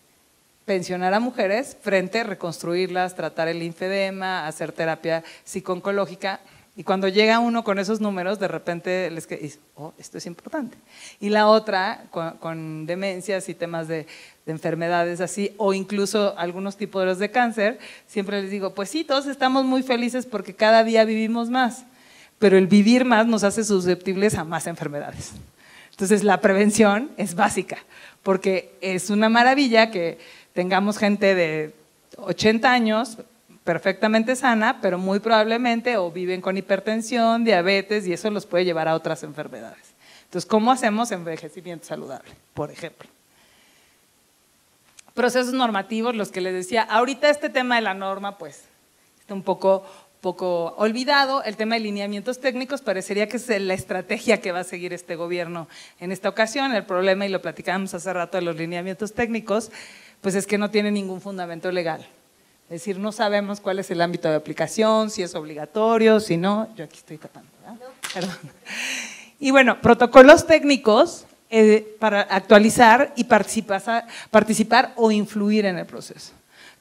pensionar a mujeres frente a reconstruirlas, tratar el linfedema, hacer terapia psicooncológica? Y cuando llega uno con esos números, de repente les dice, oh, esto es importante. Y la otra, con demencias y temas de enfermedades así, o incluso algunos tipos de cáncer, siempre les digo, pues sí, todos estamos muy felices porque cada día vivimos más, pero el vivir más nos hace susceptibles a más enfermedades. Entonces la prevención es básica, porque es una maravilla que tengamos gente de 80 años perfectamente sana, pero muy probablemente o viven con hipertensión, diabetes, y eso los puede llevar a otras enfermedades. Entonces, ¿cómo hacemos envejecimiento saludable, por ejemplo? Procesos normativos, los que les decía, ahorita este tema de la norma, pues, está un poco olvidado. El tema de lineamientos técnicos parecería que es la estrategia que va a seguir este gobierno en esta ocasión. El problema, y lo platicábamos hace rato de los lineamientos técnicos, pues es que no tiene ningún fundamento legal. Es decir, no sabemos cuál es el ámbito de aplicación, si es obligatorio, si no. Yo aquí estoy tapando, ¿verdad? No. Perdón. Y bueno, protocolos técnicos para actualizar y participar o influir en el proceso.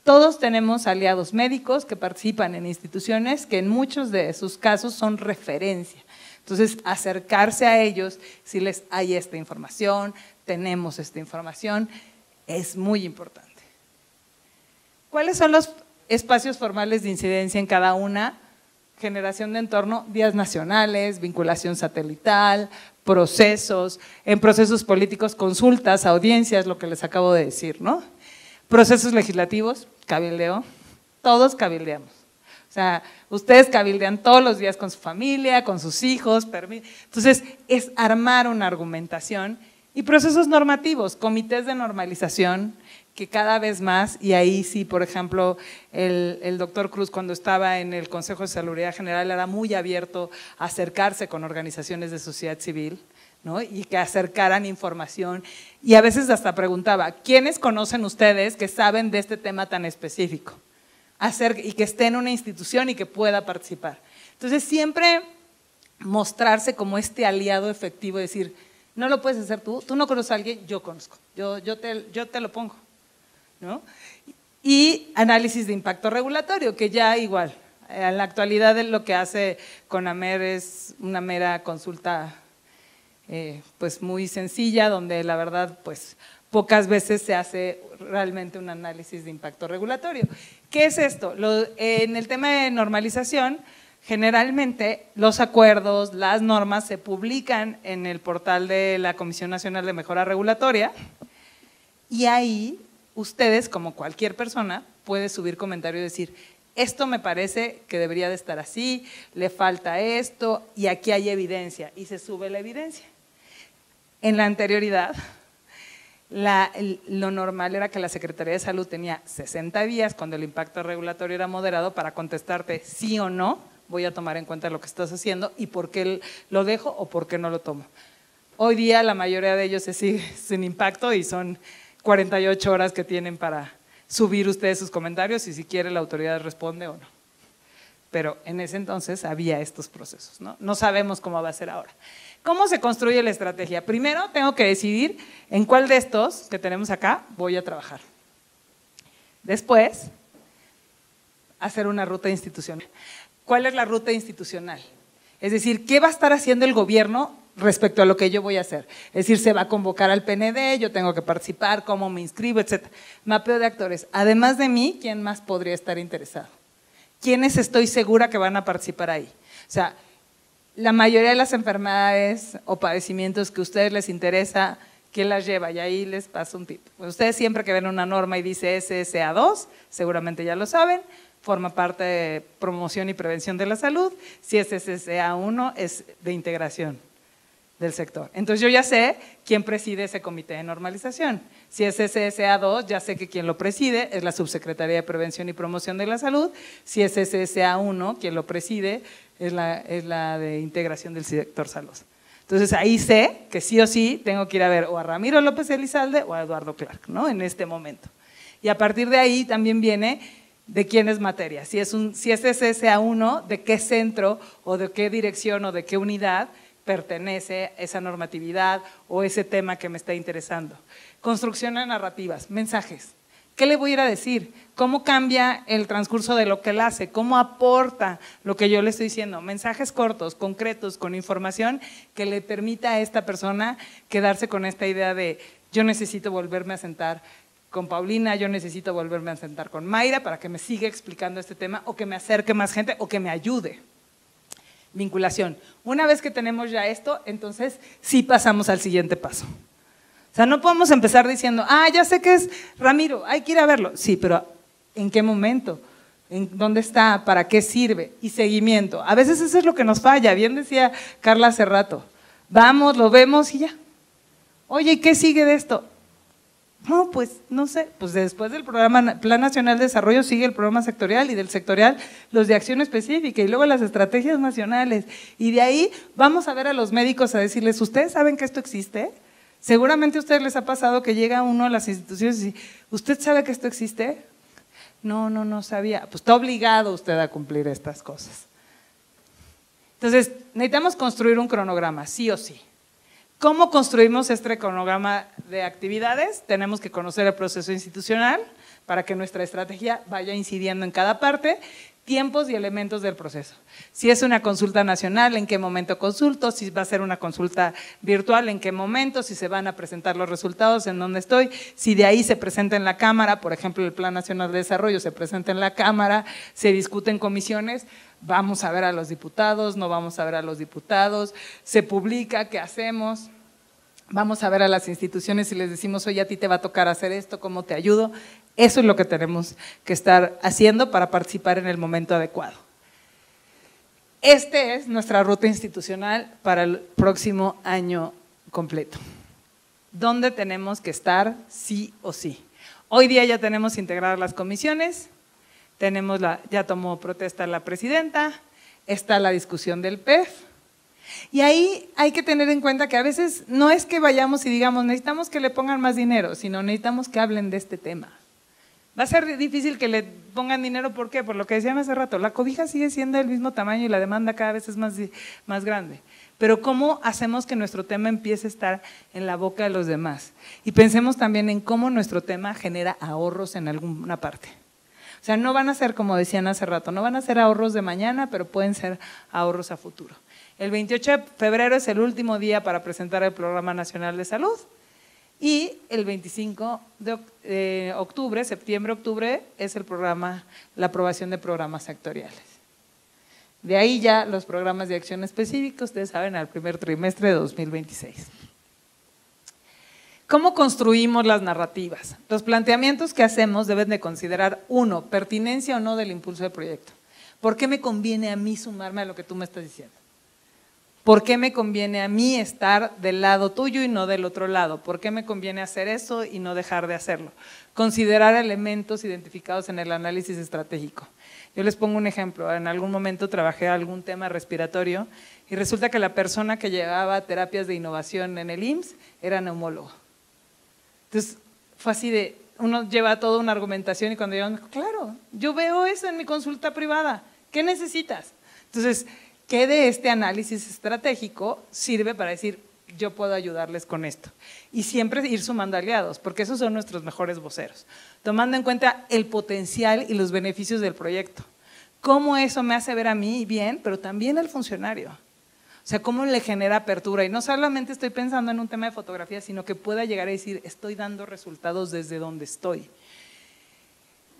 Todos tenemos aliados médicos que participan en instituciones que en muchos de sus casos son referencia. Entonces, acercarse a ellos, si les hay esta información, tenemos esta información, es muy importante. ¿Cuáles son los espacios formales de incidencia en cada una? Generación de entorno, días nacionales, vinculación satelital, procesos, en procesos políticos, consultas, audiencias, lo que les acabo de decir, ¿no? Procesos legislativos, cabildeo, todos cabildeamos. O sea, ustedes cabildean todos los días con su familia, con sus hijos, entonces es armar una argumentación. Y procesos normativos, comités de normalización, que cada vez más, y ahí sí, por ejemplo, el doctor Cruz cuando estaba en el Consejo de Salubridad General era muy abierto a acercarse con organizaciones de sociedad civil, ¿no? Y que acercaran información, y a veces hasta preguntaba, ¿quiénes conocen ustedes que saben de este tema tan específico? Y que esté en una institución y que pueda participar. Entonces siempre mostrarse como este aliado efectivo, decir, no lo puedes hacer tú no conoces a alguien, yo conozco, yo te lo pongo, ¿no? Y análisis de impacto regulatorio, que ya igual, en la actualidad lo que hace CONAMER es una mera consulta pues muy sencilla, donde la verdad pues pocas veces se hace realmente un análisis de impacto regulatorio. ¿Qué es esto? En el tema de normalización, generalmente los acuerdos, las normas se publican en el portal de la Comisión Nacional de Mejora Regulatoria, y ahí ustedes, como cualquier persona, puede subir comentario y decir, esto me parece que debería de estar así, le falta esto, y aquí hay evidencia, y se sube la evidencia. En la anterioridad, lo normal era que la Secretaría de Salud tenía 60 días, cuando el impacto regulatorio era moderado, para contestarte sí o no, voy a tomar en cuenta lo que estás haciendo y por qué lo dejo o por qué no lo tomo. Hoy día la mayoría de ellos se sigue sin impacto y son 48 horas que tienen para subir ustedes sus comentarios y si quiere la autoridad responde o no. Pero en ese entonces había estos procesos, ¿no? No sabemos cómo va a ser ahora. ¿Cómo se construye la estrategia? Primero tengo que decidir en cuál de estos que tenemos acá voy a trabajar. Después, hacer una ruta institucional. ¿Cuál es la ruta institucional? Es decir, ¿qué va a estar haciendo el gobierno respecto a lo que yo voy a hacer? Es decir, se va a convocar al PND, yo tengo que participar, cómo me inscribo, etcétera. Mapeo de actores. Además de mí, ¿quién más podría estar interesado? ¿Quiénes estoy segura que van a participar ahí? O sea, la mayoría de las enfermedades o padecimientos que a ustedes les interesa, ¿quién las lleva? Y ahí les paso un tip. Pues ustedes siempre que ven una norma y dice SSA2, seguramente ya lo saben, forma parte de promoción y prevención de la salud. Si es SSA1, es de integración del sector. Entonces yo ya sé quién preside ese comité de normalización. Si es SSA2, ya sé que quien lo preside es la Subsecretaría de Prevención y Promoción de la Salud. Si es SSA1, quien lo preside es la de integración del sector salud. Entonces ahí sé que sí o sí tengo que ir a ver o a Ramiro López Elizalde o a Eduardo Clark, ¿no? En este momento. Y a partir de ahí también viene de quién es materia. Si es SSA1, de qué centro o de qué dirección o de qué unidad pertenece esa normatividad o ese tema que me está interesando. Construcción de narrativas, mensajes. ¿Qué le voy a ir a decir? ¿Cómo cambia el transcurso de lo que él hace? ¿Cómo aporta lo que yo le estoy diciendo? Mensajes cortos, concretos, con información que le permita a esta persona quedarse con esta idea de yo necesito volverme a sentar con Paulina, yo necesito volverme a sentar con Mayra para que me siga explicando este tema o que me acerque más gente o que me ayude. Vinculación. Una vez que tenemos ya esto, entonces sí pasamos al siguiente paso. O sea, no podemos empezar diciendo, ya sé que es Ramiro, hay que ir a verlo. Sí, pero ¿en qué momento? ¿En dónde está? ¿Para qué sirve? Y seguimiento. A veces eso es lo que nos falla. Bien decía Carla hace rato. Vamos, lo vemos y ya. Oye, ¿y qué sigue de esto? No, pues no sé. Pues después del programa Plan Nacional de Desarrollo sigue el programa sectorial y del sectorial los de acción específica y luego las estrategias nacionales. Y de ahí vamos a ver a los médicos a decirles, ¿ustedes saben que esto existe? Seguramente a ustedes les ha pasado que llega uno a las instituciones y ¿usted sabe que esto existe? No sabía. Pues está obligado usted a cumplir estas cosas. Entonces, necesitamos construir un cronograma, sí o sí. ¿Cómo construimos este cronograma de actividades? Tenemos que conocer el proceso institucional para que nuestra estrategia vaya incidiendo en cada parte. Tiempos y elementos del proceso. Si es una consulta nacional, ¿en qué momento consulto? Si va a ser una consulta virtual, ¿en qué momento? Si se van a presentar los resultados, ¿en dónde estoy? Si de ahí se presenta en la Cámara, por ejemplo, el Plan Nacional de Desarrollo se presenta en la Cámara, se discute en comisiones, vamos a ver a los diputados, no vamos a ver a los diputados, se publica, ¿qué hacemos? Vamos a ver a las instituciones y les decimos, oye, a ti te va a tocar hacer esto, ¿cómo te ayudo? Eso es lo que tenemos que estar haciendo para participar en el momento adecuado. Esta es nuestra ruta institucional para el próximo año completo. ¿Dónde tenemos que estar sí o sí? Hoy día ya tenemos integradas las comisiones, ya tomó protesta la presidenta, está la discusión del PEF. Y ahí hay que tener en cuenta que a veces no es que vayamos y digamos necesitamos que le pongan más dinero, sino necesitamos que hablen de este tema. Va a ser difícil que le pongan dinero, ¿por qué? Por lo que decían hace rato, la cobija sigue siendo del mismo tamaño y la demanda cada vez es más grande. Pero ¿cómo hacemos que nuestro tema empiece a estar en la boca de los demás? Y pensemos también en cómo nuestro tema genera ahorros en alguna parte. O sea, no van a ser, como decían hace rato, no van a ser ahorros de mañana, pero pueden ser ahorros a futuro. El 28 de febrero es el último día para presentar el Programa Nacional de Salud. Y el 25 de octubre, septiembre-octubre, es la aprobación de programas sectoriales. De ahí ya los programas de acción específicos, ustedes saben, al primer trimestre de 2026. ¿Cómo construimos las narrativas? Los planteamientos que hacemos deben de considerar, 1, pertinencia o no del impulso del proyecto. ¿Por qué me conviene a mí sumarme a lo que tú me estás diciendo? ¿Por qué me conviene a mí estar del lado tuyo y no del otro lado? ¿Por qué me conviene hacer eso y no dejar de hacerlo? Considerar elementos identificados en el análisis estratégico. Yo les pongo un ejemplo, en algún momento trabajé algún tema respiratorio y resulta que la persona que llevaba terapias de innovación en el IMSS era neumólogo. Entonces fue así de, uno lleva toda una argumentación y cuando yo me dijo, claro, yo veo eso en mi consulta privada, ¿qué necesitas? Entonces, ¿qué de este análisis estratégico sirve para decir, yo puedo ayudarles con esto? Y siempre ir sumando aliados, porque esos son nuestros mejores voceros, tomando en cuenta el potencial y los beneficios del proyecto. Cómo eso me hace ver a mí bien, pero también al funcionario. O sea, cómo le genera apertura. Y no solamente estoy pensando en un tema de fotografía, sino que pueda llegar a decir, estoy dando resultados desde donde estoy.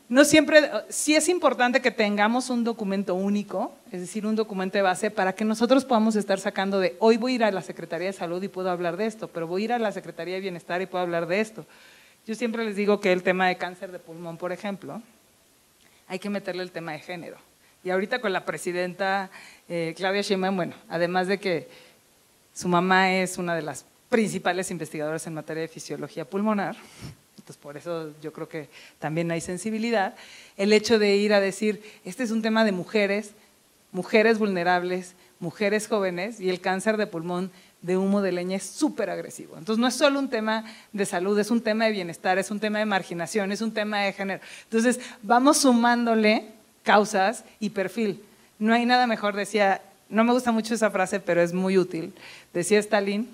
No siempre, sí es importante que tengamos un documento único, es decir, un documento de base para que nosotros podamos estar sacando de, hoy voy a ir a la Secretaría de Salud y puedo hablar de esto, pero voy a ir a la Secretaría de Bienestar y puedo hablar de esto. Yo siempre les digo que el tema de cáncer de pulmón, por ejemplo, hay que meterle el tema de género. Y ahorita con la presidenta Claudia Sheinbaum, bueno, además de que su mamá es una de las principales investigadoras en materia de fisiología pulmonar, entonces por eso yo creo que también hay sensibilidad, el hecho de ir a decir, este es un tema de mujeres vulnerables, mujeres jóvenes y el cáncer de pulmón de humo de leña es súper agresivo. Entonces no es solo un tema de salud, es un tema de bienestar, es un tema de marginación, es un tema de género. Entonces vamos sumándole causas y perfil. No hay nada mejor, decía, no me gusta mucho esa frase, pero es muy útil, decía Stalin,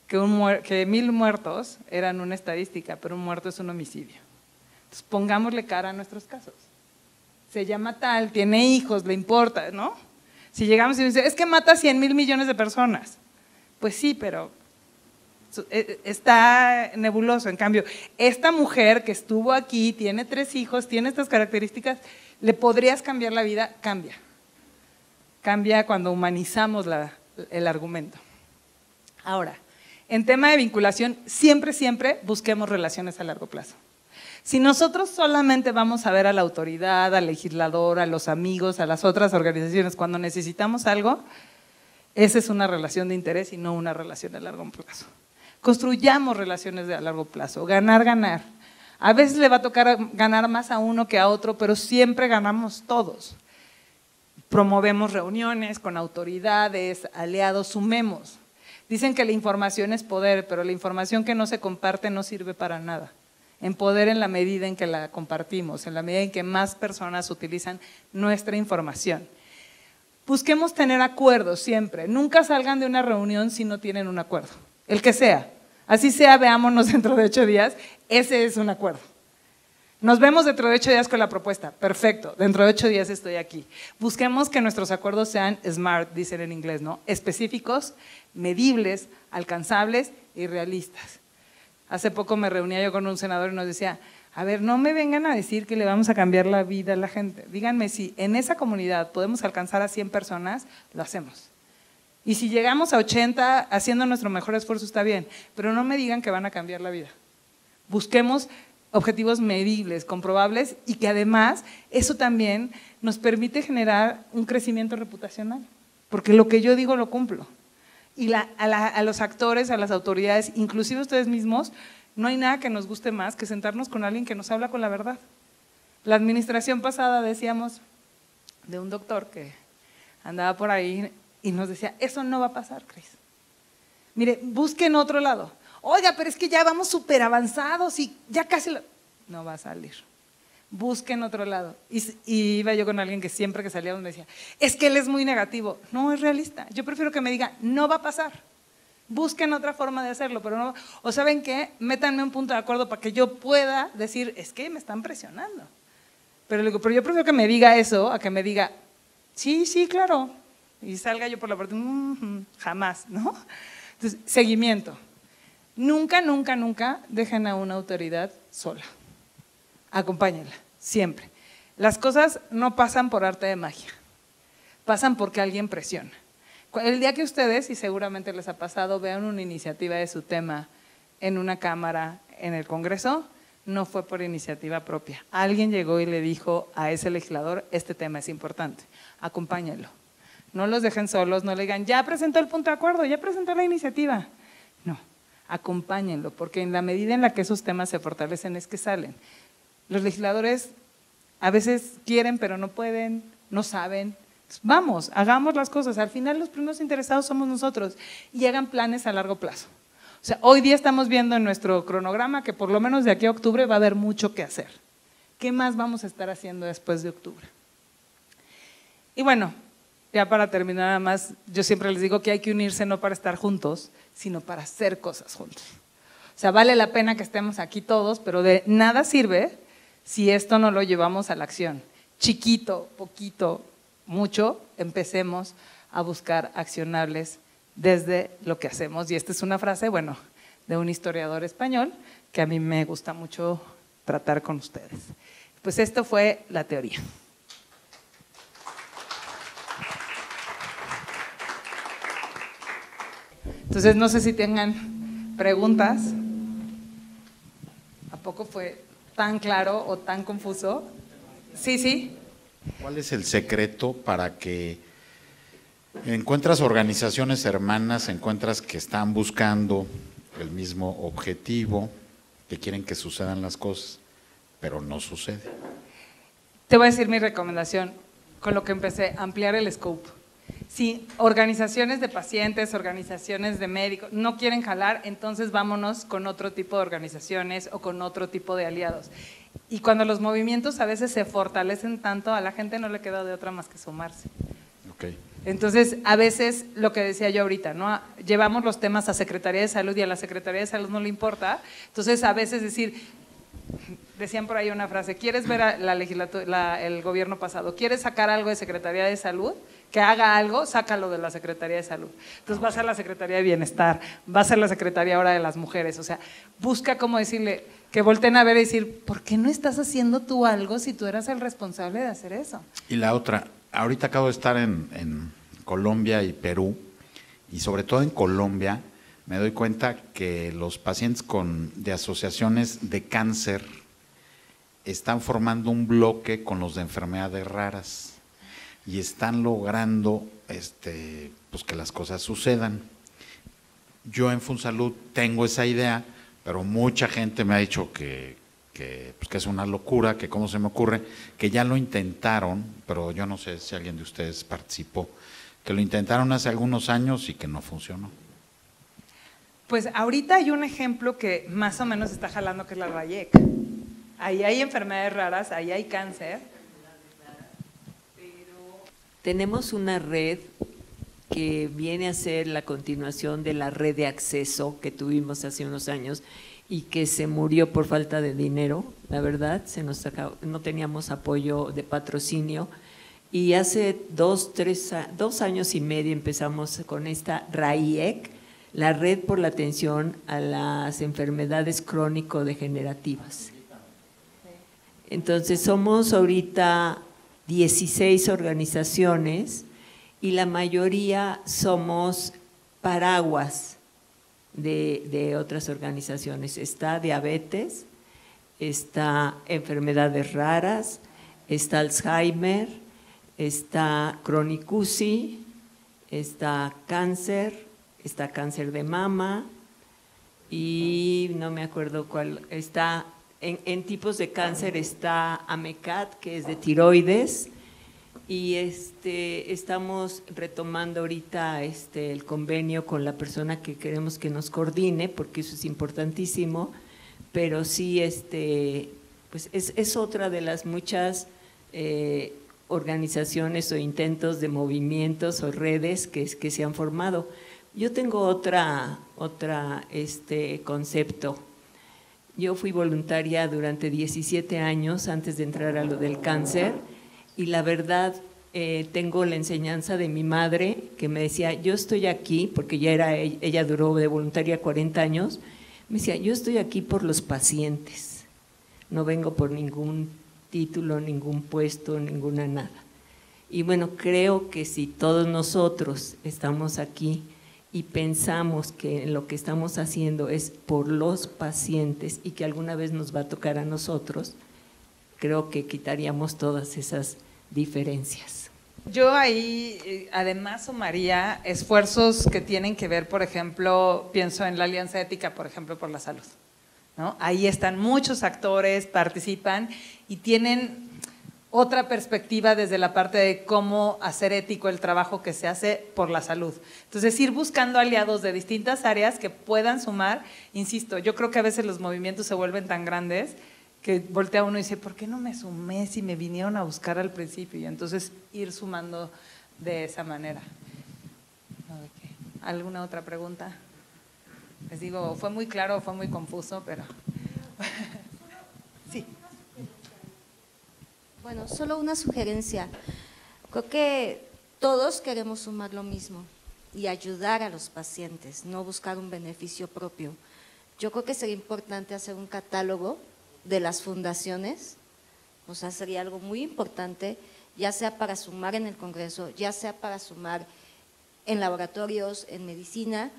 que 1000 muertos eran una estadística, pero un muerto es un homicidio. Entonces, pongámosle cara a nuestros casos. Se llama tal, tiene hijos, le importa, ¿no? Si llegamos y dicen, es que mata 100,000 millones de personas. Pues sí, pero está nebuloso. En cambio, esta mujer que estuvo aquí, tiene 3 hijos, tiene estas características, ¿le podrías cambiar la vida? Cambia. Cambia cuando humanizamos el argumento. Ahora, en tema de vinculación, siempre busquemos relaciones a largo plazo. Si nosotros solamente vamos a ver a la autoridad, al legislador, a los amigos, a las otras organizaciones cuando necesitamos algo, esa es una relación de interés y no una relación a largo plazo. Construyamos relaciones a largo plazo, ganar, ganar. A veces le va a tocar ganar más a uno que a otro, pero siempre ganamos todos. Promovemos reuniones con autoridades, aliados, sumemos. Dicen que la información es poder, pero la información que no se comparte no sirve para nada. En poder en la medida en que la compartimos, en la medida en que más personas utilizan nuestra información. Busquemos tener acuerdos siempre. Nunca salgan de una reunión si no tienen un acuerdo. El que sea. Así sea, veámonos dentro de 8 días. Ese es un acuerdo. Nos vemos dentro de 8 días con la propuesta. Perfecto. Dentro de 8 días estoy aquí. Busquemos que nuestros acuerdos sean SMART, dicen en inglés, ¿no? Específicos, medibles, alcanzables y realistas. Hace poco me reunía yo con un senador y nos decía, a ver, no me vengan a decir que le vamos a cambiar la vida a la gente. Díganme si en esa comunidad podemos alcanzar a 100 personas, lo hacemos. Y si llegamos a 80 haciendo nuestro mejor esfuerzo está bien, pero no me digan que van a cambiar la vida. Busquemos objetivos medibles, comprobables y que además eso también nos permite generar un crecimiento reputacional, porque lo que yo digo lo cumplo. Y a los actores, a las autoridades, inclusive ustedes mismos, no hay nada que nos guste más que sentarnos con alguien que nos habla con la verdad. La administración pasada decíamos de un doctor que andaba por ahí y nos decía, eso no va a pasar, Cris. Mire, busquen otro lado. Oiga, pero es que ya vamos súper avanzados y ya casi no va a salir. Busquen otro lado. Y iba yo con alguien que siempre que salíamos me decía, es que él es muy negativo. No, es realista. Yo prefiero que me diga, no va a pasar. Busquen otra forma de hacerlo, pero no. O ¿saben qué? Métanme un punto de acuerdo para que yo pueda decir, es que me están presionando. Pero yo prefiero que me diga eso a que me diga, sí, claro. Y salga yo por la puerta, jamás, ¿no? Entonces, seguimiento. Nunca dejen a una autoridad sola. Acompáñenla, siempre. Las cosas no pasan por arte de magia, pasan porque alguien presiona. El día que ustedes, y seguramente les ha pasado, vean una iniciativa de su tema en una cámara, en el Congreso, no fue por iniciativa propia. Alguien llegó y le dijo a ese legislador, este tema es importante, acompáñenlo. No los dejen solos, no le digan, ya presentó el punto de acuerdo, ya presentó la iniciativa. No, acompáñenlo, porque en la medida en la que esos temas se fortalecen es que salen. Los legisladores a veces quieren, pero no pueden, no saben. Vamos, hagamos las cosas. Al final los primeros interesados somos nosotros y hagan planes a largo plazo. O sea, hoy día estamos viendo en nuestro cronograma que por lo menos de aquí a octubre va a haber mucho que hacer. ¿Qué más vamos a estar haciendo después de octubre? Y bueno, ya para terminar nada más, yo siempre les digo que hay que unirse no para estar juntos, sino para hacer cosas juntos. O sea, vale la pena que estemos aquí todos, pero de nada sirve si esto no lo llevamos a la acción. Chiquito, poquito, mucho, empecemos a buscar accionables desde lo que hacemos. Y esta es una frase, bueno, de un historiador español que a mí me gusta mucho tratar con ustedes. Pues esto fue la teoría. Entonces, no sé si tengan preguntas. ¿A poco fue tan claro o tan confuso? Sí. ¿Cuál es el secreto para que encuentras organizaciones hermanas, encuentras que están buscando el mismo objetivo, que quieren que sucedan las cosas, pero no sucede? Te voy a decir mi recomendación, con lo que empecé, ampliar el scope. Si organizaciones de pacientes, organizaciones de médicos no quieren jalar, entonces vámonos con otro tipo de organizaciones o con otro tipo de aliados. Y cuando los movimientos a veces se fortalecen tanto, a la gente no le queda de otra más que sumarse. Okay. Entonces, a veces, lo que decía yo ahorita, ¿no? Llevamos los temas a Secretaría de Salud y a la Secretaría de Salud no le importa. Entonces, a veces decir, decían por ahí una frase, ¿quieres ver a la legislatura, el gobierno pasado? ¿Quieres sacar algo de Secretaría de Salud? Que haga algo, sácalo de la Secretaría de Salud. Entonces va a ser la Secretaría de Bienestar, va a ser la Secretaría ahora de las Mujeres. O sea, busca cómo decirle, que volteen a ver y decir, ¿por qué no estás haciendo tú algo si tú eras el responsable de hacer eso? Y la otra, ahorita acabo de estar en Colombia y Perú, y sobre todo en Colombia, me doy cuenta que los pacientes de asociaciones de cáncer están formando un bloque con los de enfermedades raras y están logrando pues que las cosas sucedan. Yo en Funsalud tengo esa idea, pero mucha gente me ha dicho pues que es una locura, que cómo se me ocurre, que ya lo intentaron, pero yo no sé si alguien de ustedes participó, que lo intentaron hace algunos años y que no funcionó. Pues ahorita hay un ejemplo que más o menos está jalando, que es la RAYEC. Ahí hay enfermedades raras, ahí hay cáncer. Tenemos una red que viene a ser la continuación de la red de acceso que tuvimos hace unos años y que se murió por falta de dinero, la verdad, no teníamos apoyo de patrocinio. Y hace 2 años y medio empezamos con esta RAYEC, la Red por la Atención a las Enfermedades Crónico-Degenerativas. Entonces somos ahorita 16 organizaciones y la mayoría somos paraguas de otras organizaciones. Está diabetes, está enfermedades raras, está Alzheimer, está cronicusi, está cáncer de mama y no me acuerdo cuál, está en tipos de cáncer está AMECAT, que es de tiroides, y estamos retomando ahorita el convenio con la persona que queremos que nos coordine, porque eso es importantísimo, pero sí pues es otra de las muchas organizaciones o intentos de movimientos o redes que se han formado. Yo tengo otra concepto. Yo fui voluntaria durante 17 años antes de entrar a lo del cáncer y la verdad tengo la enseñanza de mi madre que me decía, yo estoy aquí, porque ella duró de voluntaria 40 años, me decía, yo estoy aquí por los pacientes, no vengo por ningún título, ningún puesto, ninguna nada. Y bueno, creo que si todos nosotros estamos aquí y pensamos que lo que estamos haciendo es por los pacientes y que alguna vez nos va a tocar a nosotros, creo que quitaríamos todas esas diferencias. Yo ahí además sumaría esfuerzos que tienen que ver, por ejemplo, pienso en la Alianza Ética, por ejemplo, por la salud, ¿no? Ahí están muchos actores, participan y tienen otra perspectiva desde la parte de cómo hacer ético el trabajo que se hace por la salud. Entonces, ir buscando aliados de distintas áreas que puedan sumar. Insisto, yo creo que a veces los movimientos se vuelven tan grandes que voltea uno y dice, ¿por qué no me sumé si me vinieron a buscar al principio? Y entonces ir sumando de esa manera. ¿Alguna otra pregunta? Les digo, fue muy claro, fue muy confuso, pero… Sí. Bueno, solo una sugerencia. Creo que todos queremos sumar lo mismo y ayudar a los pacientes, no buscar un beneficio propio. Yo creo que sería importante hacer un catálogo de las fundaciones, o sea, sería algo muy importante, ya sea para sumar en el Congreso, ya sea para sumar en laboratorios, en medicina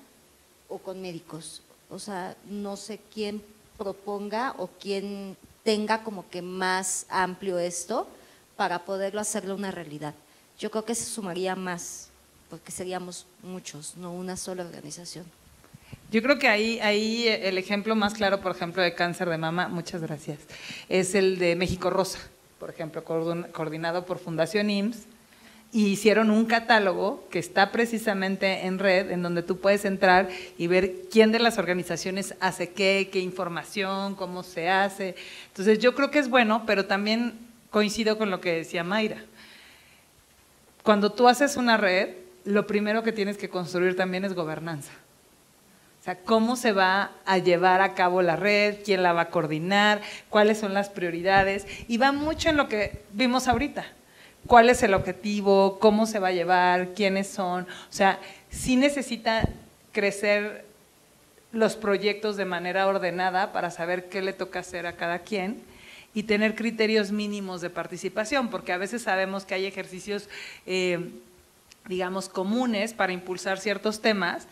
o con médicos. O sea, no sé quién proponga o quién tenga como que más amplio esto para poderlo hacerlo una realidad. Yo creo que se sumaría más, porque seríamos muchos, no una sola organización. Yo creo que ahí el ejemplo más claro, por ejemplo, de cáncer de mama, muchas gracias, es el de México Rosa, por ejemplo, coordinado por Fundación IMSS, y hicieron un catálogo que está precisamente en red, en donde tú puedes entrar y ver quién de las organizaciones hace qué información, cómo se hace. Entonces yo creo que es bueno, pero también coincido con lo que decía Mayra. Cuando tú haces una red, lo primero que tienes que construir también es gobernanza. sea, cómo se va a llevar a cabo la red, quién la va a coordinar, cuáles son las prioridades, y va mucho en lo que vimos ahorita. ¿Cuál es el objetivo? ¿Cómo se va a llevar? ¿Quiénes son? O sea, sí necesita crecer los proyectos de manera ordenada para saber qué le toca hacer a cada quien y tener criterios mínimos de participación, porque a veces sabemos que hay ejercicios, digamos, comunes para impulsar ciertos temas,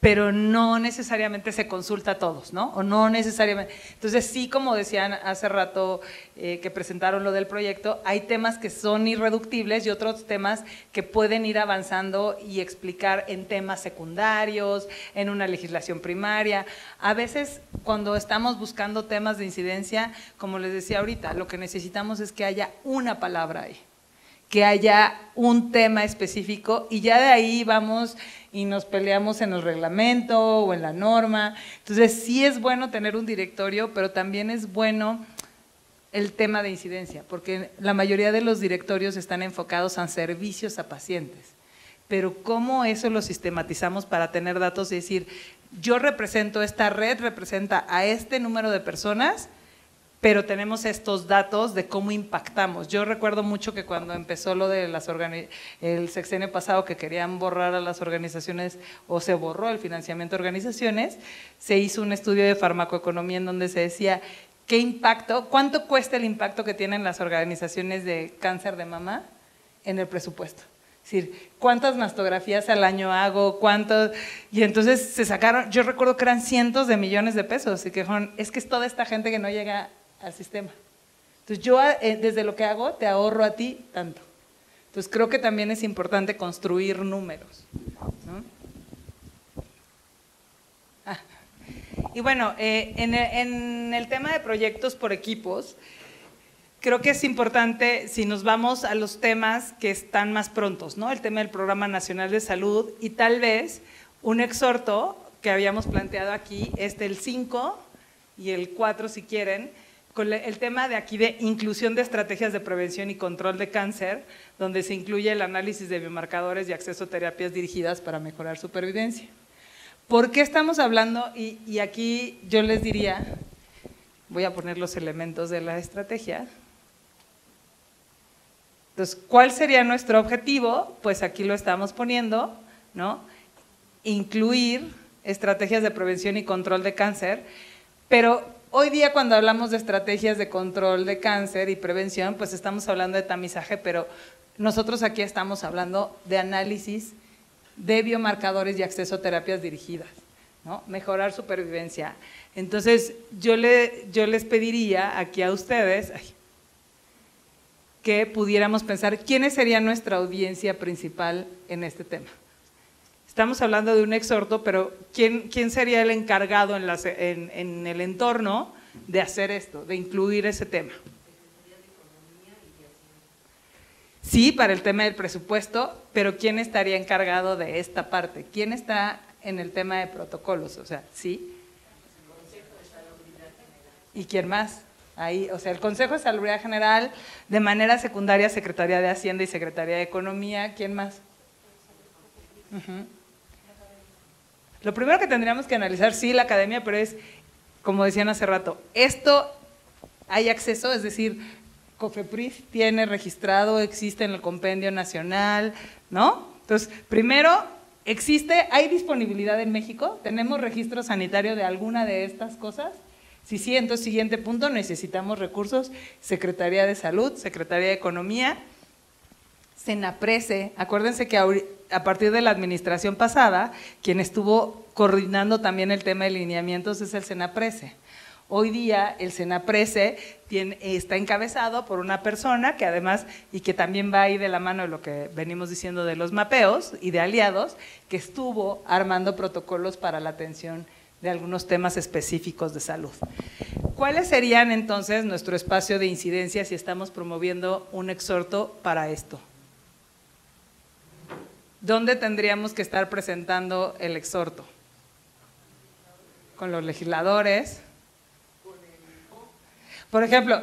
pero no necesariamente se consulta a todos, ¿no? O no necesariamente. Entonces, sí, como decían hace rato que presentaron lo del proyecto, hay temas que son irreductibles y otros temas que pueden ir avanzando y explicar en temas secundarios, en una legislación primaria. A veces, cuando estamos buscando temas de incidencia, como les decía ahorita, lo que necesitamos es que haya una palabra ahí, que haya un tema específico y ya de ahí vamos y nos peleamos en el reglamento o en la norma. Entonces sí es bueno tener un directorio, pero también es bueno el tema de incidencia, porque la mayoría de los directorios están enfocados a servicios a pacientes. Pero ¿cómo eso lo sistematizamos para tener datos y decir, yo represento, esta red representa a este número de personas, pero tenemos estos datos de cómo impactamos? Yo recuerdo mucho que cuando empezó lo de el sexenio pasado, que querían borrar a las organizaciones, o se borró el financiamiento de organizaciones, se hizo un estudio de farmacoeconomía en donde se decía, ¿qué impacto, cuánto cuesta el impacto que tienen las organizaciones de cáncer de mama en el presupuesto? Es decir, ¿cuántas mastografías al año hago? ¿Cuántos? Y entonces se sacaron, yo recuerdo que eran cientos de millones de pesos, y que dijeron, es que es toda esta gente que no llega al sistema. Entonces yo desde lo que hago te ahorro a ti tanto. Entonces creo que también es importante construir números, ¿no? Y bueno, en el tema de proyectos por equipos, creo que es importante, si nos vamos a los temas que están más prontos, ¿no? El tema del Programa Nacional de Salud, y tal vez un exhorto que habíamos planteado aquí, el 5 y el 4 si quieren, con el tema de aquí de inclusión de estrategias de prevención y control de cáncer, donde se incluye el análisis de biomarcadores y acceso a terapias dirigidas para mejorar supervivencia. ¿Por qué estamos hablando? Y aquí yo les diría, voy a poner los elementos de la estrategia. Entonces, ¿cuál sería nuestro objetivo? Pues aquí lo estamos poniendo, ¿no? Incluir estrategias de prevención y control de cáncer, pero hoy día cuando hablamos de estrategias de control de cáncer y prevención, pues estamos hablando de tamizaje, pero nosotros aquí estamos hablando de análisis de biomarcadores y acceso a terapias dirigidas, ¿no? Mejorar supervivencia. Entonces, yo les pediría aquí a ustedes que pudiéramos pensar quiénes sería nuestra audiencia principal en este tema. Estamos hablando de un exhorto, pero ¿quién sería el encargado en el entorno de hacer esto, de incluir ese tema? Sí, para el tema del presupuesto, pero ¿quién estaría encargado de esta parte? ¿Quién está en el tema de protocolos? O sea, ¿sí? ¿Y quién más? Ahí, o sea, el Consejo de Salubridad General, de manera secundaria, Secretaría de Hacienda y Secretaría de Economía, ¿quién más? Lo primero que tendríamos que analizar, sí, la academia, pero es, como decían hace rato, esto hay acceso, es decir, COFEPRIS tiene registrado, existe en el compendio nacional, ¿no? Entonces, primero, ¿hay disponibilidad en México? ¿Tenemos registro sanitario de alguna de estas cosas? Sí, entonces, siguiente punto, necesitamos recursos, Secretaría de Salud, Secretaría de Economía, Senaprece. Acuérdense que a partir de la administración pasada, quien estuvo coordinando también el tema de lineamientos es el Senaprece. Hoy día el Senaprece está encabezado por una persona que además, y que también va ahí de la mano de lo que venimos diciendo de los mapeos y de aliados, que estuvo armando protocolos para la atención de algunos temas específicos de salud. ¿Cuáles serían entonces nuestro espacio de incidencia si estamos promoviendo un exhorto para esto? ¿Dónde tendríamos que estar presentando el exhorto? Con los legisladores. Por ejemplo,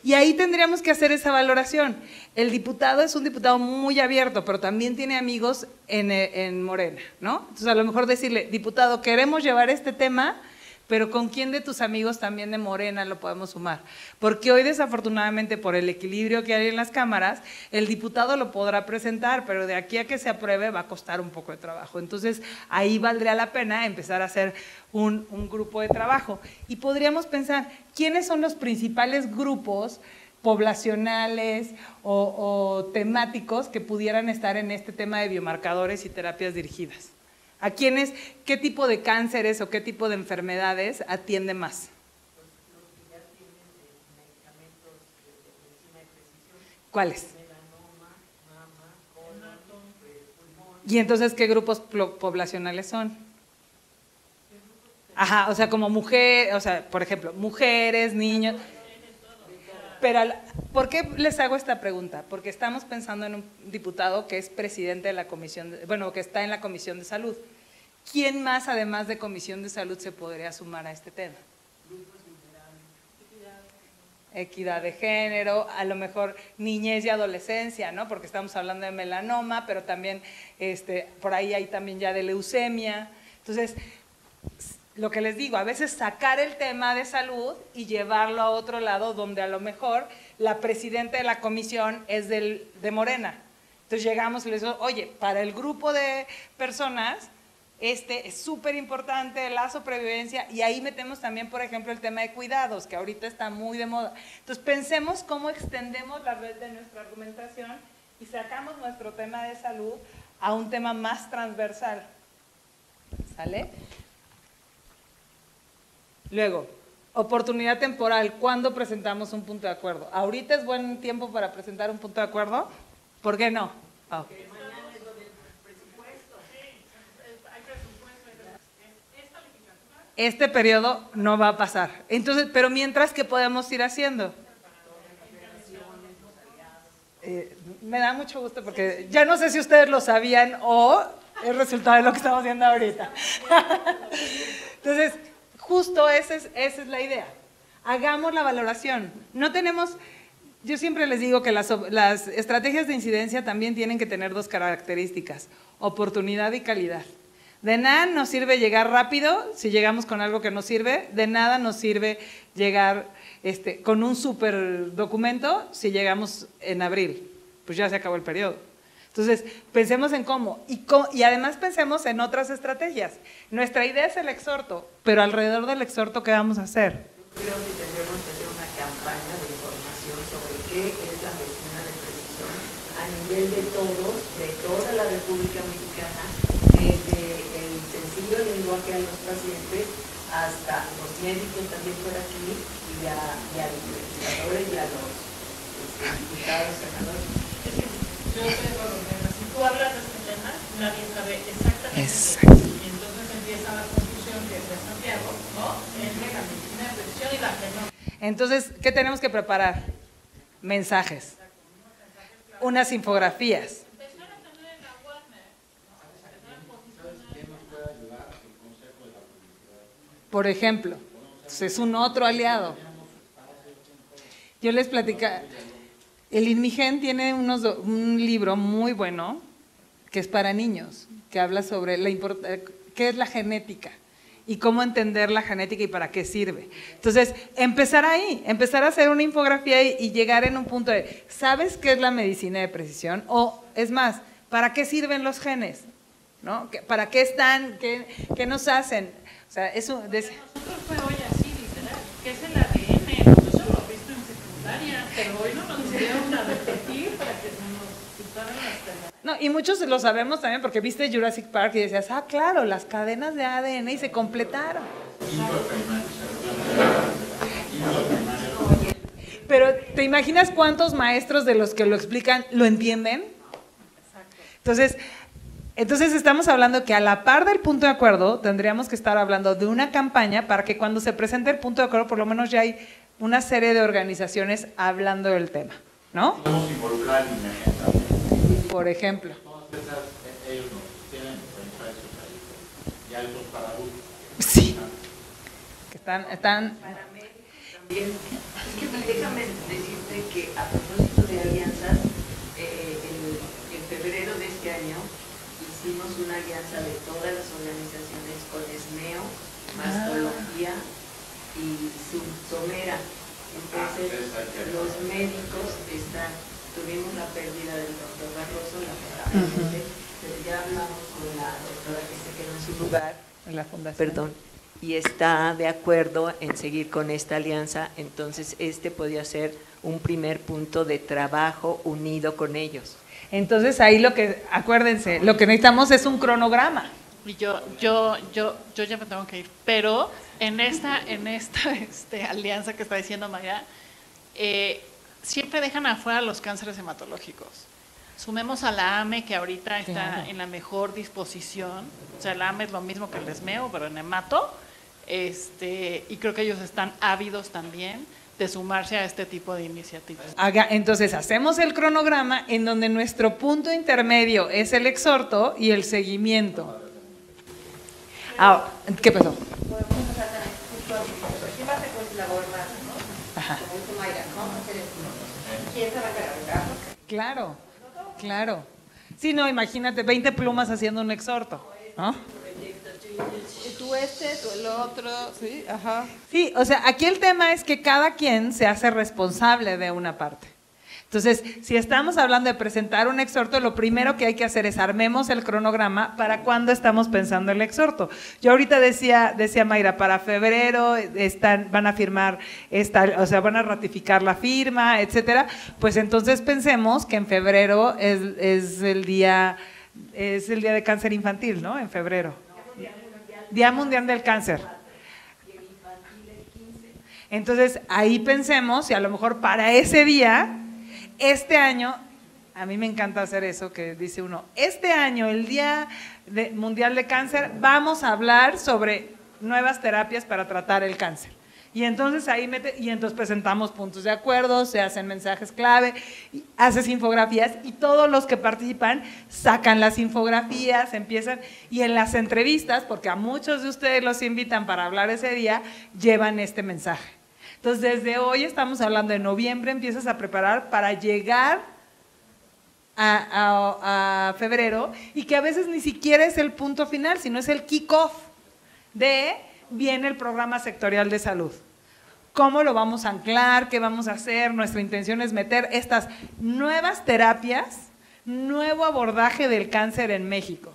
y ahí tendríamos que hacer esa valoración. El diputado es un diputado muy abierto, pero también tiene amigos en Morena, ¿no? Entonces, a lo mejor decirle, diputado, queremos llevar este tema, pero ¿con quién de tus amigos también de Morena lo podemos sumar? Porque hoy, desafortunadamente, por el equilibrio que hay en las cámaras, el diputado lo podrá presentar, pero de aquí a que se apruebe va a costar un poco de trabajo. Entonces, ahí valdría la pena empezar a hacer un grupo de trabajo. Y podríamos pensar, ¿quiénes son los principales grupos poblacionales o temáticos que pudieran estar en este tema de biomarcadores y terapias dirigidas? ¿A quiénes, qué tipo de cánceres o qué tipo de enfermedades atiende más? ¿Cuáles? ¿Y entonces qué grupos poblacionales son? Ajá, o sea, como mujer, o sea, por ejemplo, mujeres, niños. Pero, ¿por qué les hago esta pregunta? Porque estamos pensando en un diputado que es presidente de la comisión, bueno, que está en la Comisión de Salud. ¿Quién más, además de Comisión de Salud, se podría sumar a este tema? Equidad de género, a lo mejor niñez y adolescencia, ¿no? Porque estamos hablando de melanoma, pero también por ahí hay también ya de leucemia. Entonces, lo que les digo, a veces sacar el tema de salud y llevarlo a otro lado donde a lo mejor la presidenta de la comisión es de Morena. Entonces llegamos y les digo, oye, para el grupo de personas, es súper importante la sobrevivencia, y ahí metemos también, por ejemplo, el tema de cuidados, que ahorita está muy de moda. Entonces pensemos cómo extendemos la red de nuestra argumentación y sacamos nuestro tema de salud a un tema más transversal. ¿Sale? Luego, oportunidad temporal. ¿Cuándo presentamos un punto de acuerdo? ¿Ahorita es buen tiempo para presentar un punto de acuerdo? ¿Por qué no? Oh. Este periodo no va a pasar. Entonces, pero mientras, ¿qué podemos ir haciendo? Me da mucho gusto porque ya no sé si ustedes lo sabían o es resultado de lo que estamos viendo ahorita. Entonces, justo esa es la idea. Hagamos la valoración. No tenemos, yo siempre les digo que las estrategias de incidencia también tienen que tener dos características: oportunidad y calidad. De nada nos sirve llegar rápido si llegamos con algo que nos sirve, de nada nos sirve llegar con un super documento si llegamos en abril, pues ya se acabó el periodo. Entonces, pensemos en cómo y además pensemos en otras estrategias. Nuestra idea es el exhorto, pero alrededor del exhorto, ¿qué vamos a hacer? Creo que tendremos que hacer una campaña de información sobre qué es la medicina de precisión a nivel de todos, de toda la República Mexicana, desde el sencillo lenguaje a los pacientes hasta los médicos también por aquí y a los legisladores y a los diputados, senadores. Yo sé por lo menos, si tú hablas de este tema, nadie sabe exactamente Exacto. qué es. Y entonces empieza la confusión que es de Santiago, ¿no? Entre la medicina de precisión y la que no. Entonces, ¿qué tenemos que preparar? Mensajes, unas infografías. Por ejemplo, es un otro aliado. Yo les platicaba, el INMIGEN tiene un libro muy bueno que es para niños, que habla sobre qué es la genética y cómo entender la genética y para qué sirve. Entonces, empezar ahí, empezar a hacer una infografía y llegar en un punto de, ¿sabes qué es la medicina de precisión? O, es más, ¿para qué sirven los genes? ¿No? ¿Para qué están? ¿Qué nos hacen? O sea, eso... Nosotros fue hoy así, literal, que es el ADN, pues eso lo he visto en secundaria, pero hoy no nos dieron a repetir para que se nos quitaran las temas. No, y muchos lo sabemos también porque viste Jurassic Park y decías, ah, claro, las cadenas de ADN y se completaron. Pero, ¿te imaginas cuántos maestros de los que lo explican lo entienden? Entonces estamos hablando que a la par del punto de acuerdo tendríamos que estar hablando de una campaña para que cuando se presente el punto de acuerdo por lo menos ya hay una serie de organizaciones hablando del tema, ¿no? Podemos involucrar al INMIGEN también. Por ejemplo. Todas esas, ellos nos tienen para eso ahí. Ya esos para adultos. Sí. Que están También, es que déjame decirte que a propósito de alianzas, en febrero de este año hicimos una alianza de todas las organizaciones con ESMEO, Mastología y Somera. Entonces, los médicos tuvimos la pérdida del doctor Barroso, lamentablemente, pero ya hablamos con la doctora que se quedó en su lugar, En la fundación. perdón, y está de acuerdo en seguir con esta alianza. Entonces podía ser un primer punto de trabajo unido con ellos. Entonces ahí acuérdense, lo que necesitamos es un cronograma. Y yo ya me tengo que ir, pero en esta alianza que está diciendo Maya, siempre dejan afuera los cánceres hematológicos. Sumemos a la AME, que ahorita está en la mejor disposición. O sea, la AME es lo mismo que el ESMEO, pero en hemato. Y creo que ellos están ávidos también de sumarse a este tipo de iniciativas. Entonces hacemos el cronograma en donde nuestro punto intermedio es el exhorto y el seguimiento. ¿Qué pasó? Podemos empezar también justo a ¿quién va a hacer pues labor más, no? Ajá. Como dijo Mayra, ¿no? Hacer esto. ¿Quién se va a encargar del caso? Claro, claro. Sí, no, imagínate, 20 plumas haciendo un exhorto, ¿no? Tú tú el otro, sí, ajá. Sí, o sea, aquí el tema es que cada quien se hace responsable de una parte. Entonces, si estamos hablando de presentar un exhorto, lo primero que hay que hacer es armemos el cronograma para cuándo estamos pensando el exhorto. Yo ahorita decía Mayra, para febrero van a firmar van a ratificar la firma, etcétera. Pues entonces pensemos que en febrero es el día de cáncer infantil, ¿no? En febrero. Día Mundial del Cáncer. Entonces, ahí pensemos, y a lo mejor para ese día, este año, a mí me encanta hacer eso que dice uno, este año, el Día Mundial de Cáncer, vamos a hablar sobre nuevas terapias para tratar el cáncer. Y entonces entonces presentamos puntos de acuerdo, se hacen mensajes clave, haces infografías y todos los que participan sacan las infografías, empiezan, y en las entrevistas, porque a muchos de ustedes los invitan para hablar ese día, llevan este mensaje. Entonces, desde hoy estamos hablando de noviembre, empiezas a preparar para llegar a febrero, y que a veces ni siquiera es el punto final, sino es el kick-off viene el programa sectorial de salud. ¿Cómo lo vamos a anclar? ¿Qué vamos a hacer? Nuestra intención es meter estas nuevas terapias, nuevo abordaje del cáncer en México.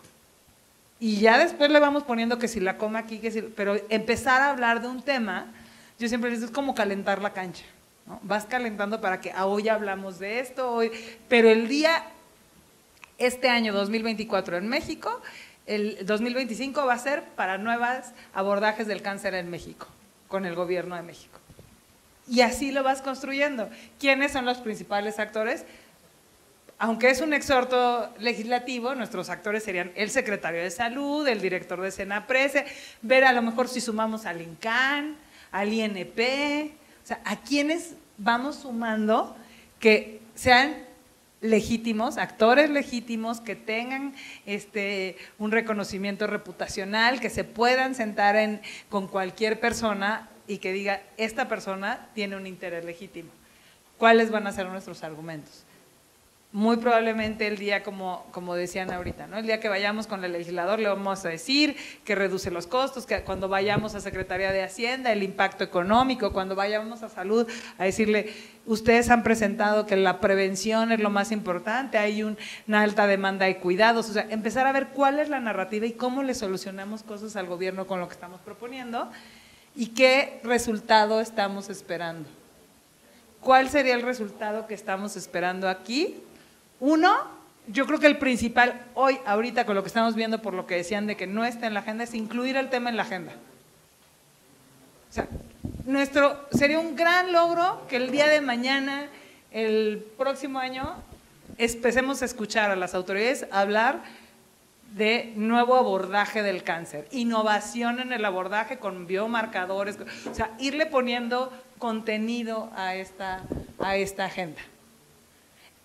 Y ya después le vamos poniendo que si la coma aquí, pero empezar a hablar de un tema, yo siempre les digo, es como calentar la cancha, ¿no? Vas calentando para que hoy hablamos de esto, pero este año 2024 en México, el 2025 va a ser para nuevos abordajes del cáncer en México, con el gobierno de México. Y así lo vas construyendo. ¿Quiénes son los principales actores? Aunque es un exhorto legislativo, nuestros actores serían el secretario de Salud, el director de Senaprece, ver a lo mejor si sumamos al INCAN, al INP, o sea, a quienes vamos sumando que sean legítimos, actores legítimos, que tengan un reconocimiento reputacional, que se puedan sentar con cualquier persona y que diga, esta persona tiene un interés legítimo. ¿Cuáles van a ser nuestros argumentos? Muy probablemente el día, como decían ahorita, ¿no? El día que vayamos con el legislador le vamos a decir que reduce los costos, que cuando vayamos a Secretaría de Hacienda, el impacto económico, cuando vayamos a Salud, a decirle, ustedes han presentado que la prevención es lo más importante, hay una alta demanda de cuidados, o sea, empezar a ver cuál es la narrativa y cómo le solucionamos cosas al gobierno con lo que estamos proponiendo y qué resultado estamos esperando. ¿Cuál sería el resultado que estamos esperando aquí? Uno, yo creo que el principal hoy, ahorita con lo que estamos viendo, por lo que decían de que no está en la agenda, es incluir el tema en la agenda. O sea, sería un gran logro que el día de mañana, el próximo año, empecemos a escuchar a las autoridades hablar de nuevo abordaje del cáncer, innovación en el abordaje con biomarcadores, o sea, irle poniendo contenido a esta agenda.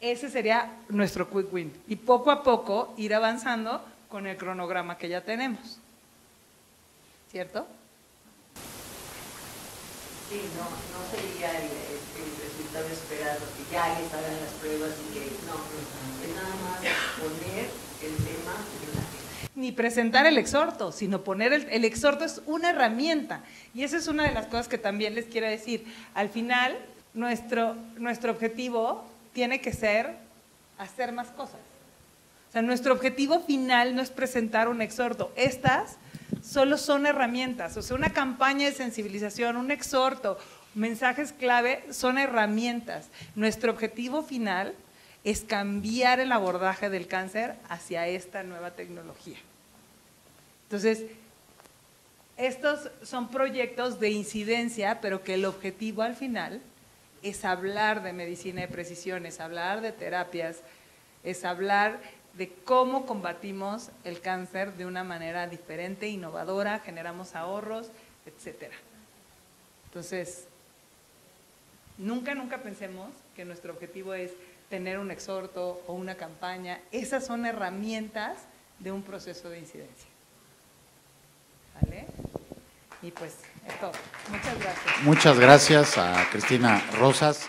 Ese sería nuestro quick win. Y poco a poco ir avanzando con el cronograma que ya tenemos. ¿Cierto? Sí, no sería el resultado esperado, que ya les hagan las pruebas y que no, es nada más poner el tema en la gente. Ni presentar el exhorto, sino poner el exhorto es una herramienta. Y esa es una de las cosas que también les quiero decir. Al final, nuestro objetivo tiene que ser hacer más cosas. O sea, nuestro objetivo final no es presentar un exhorto. Estas solo son herramientas. O sea, una campaña de sensibilización, un exhorto, mensajes clave son herramientas. Nuestro objetivo final es cambiar el abordaje del cáncer hacia esta nueva tecnología. Entonces, estos son proyectos de incidencia, pero que el objetivo al final es hablar de medicina de precisión, es hablar de terapias, es hablar de cómo combatimos el cáncer de una manera diferente, innovadora, generamos ahorros, etcétera. Entonces, nunca pensemos que nuestro objetivo es tener un exhorto o una campaña. Esas son herramientas de un proceso de incidencia. ¿Vale? Y pues es todo. Muchas gracias. Muchas gracias a Cristina Rosas.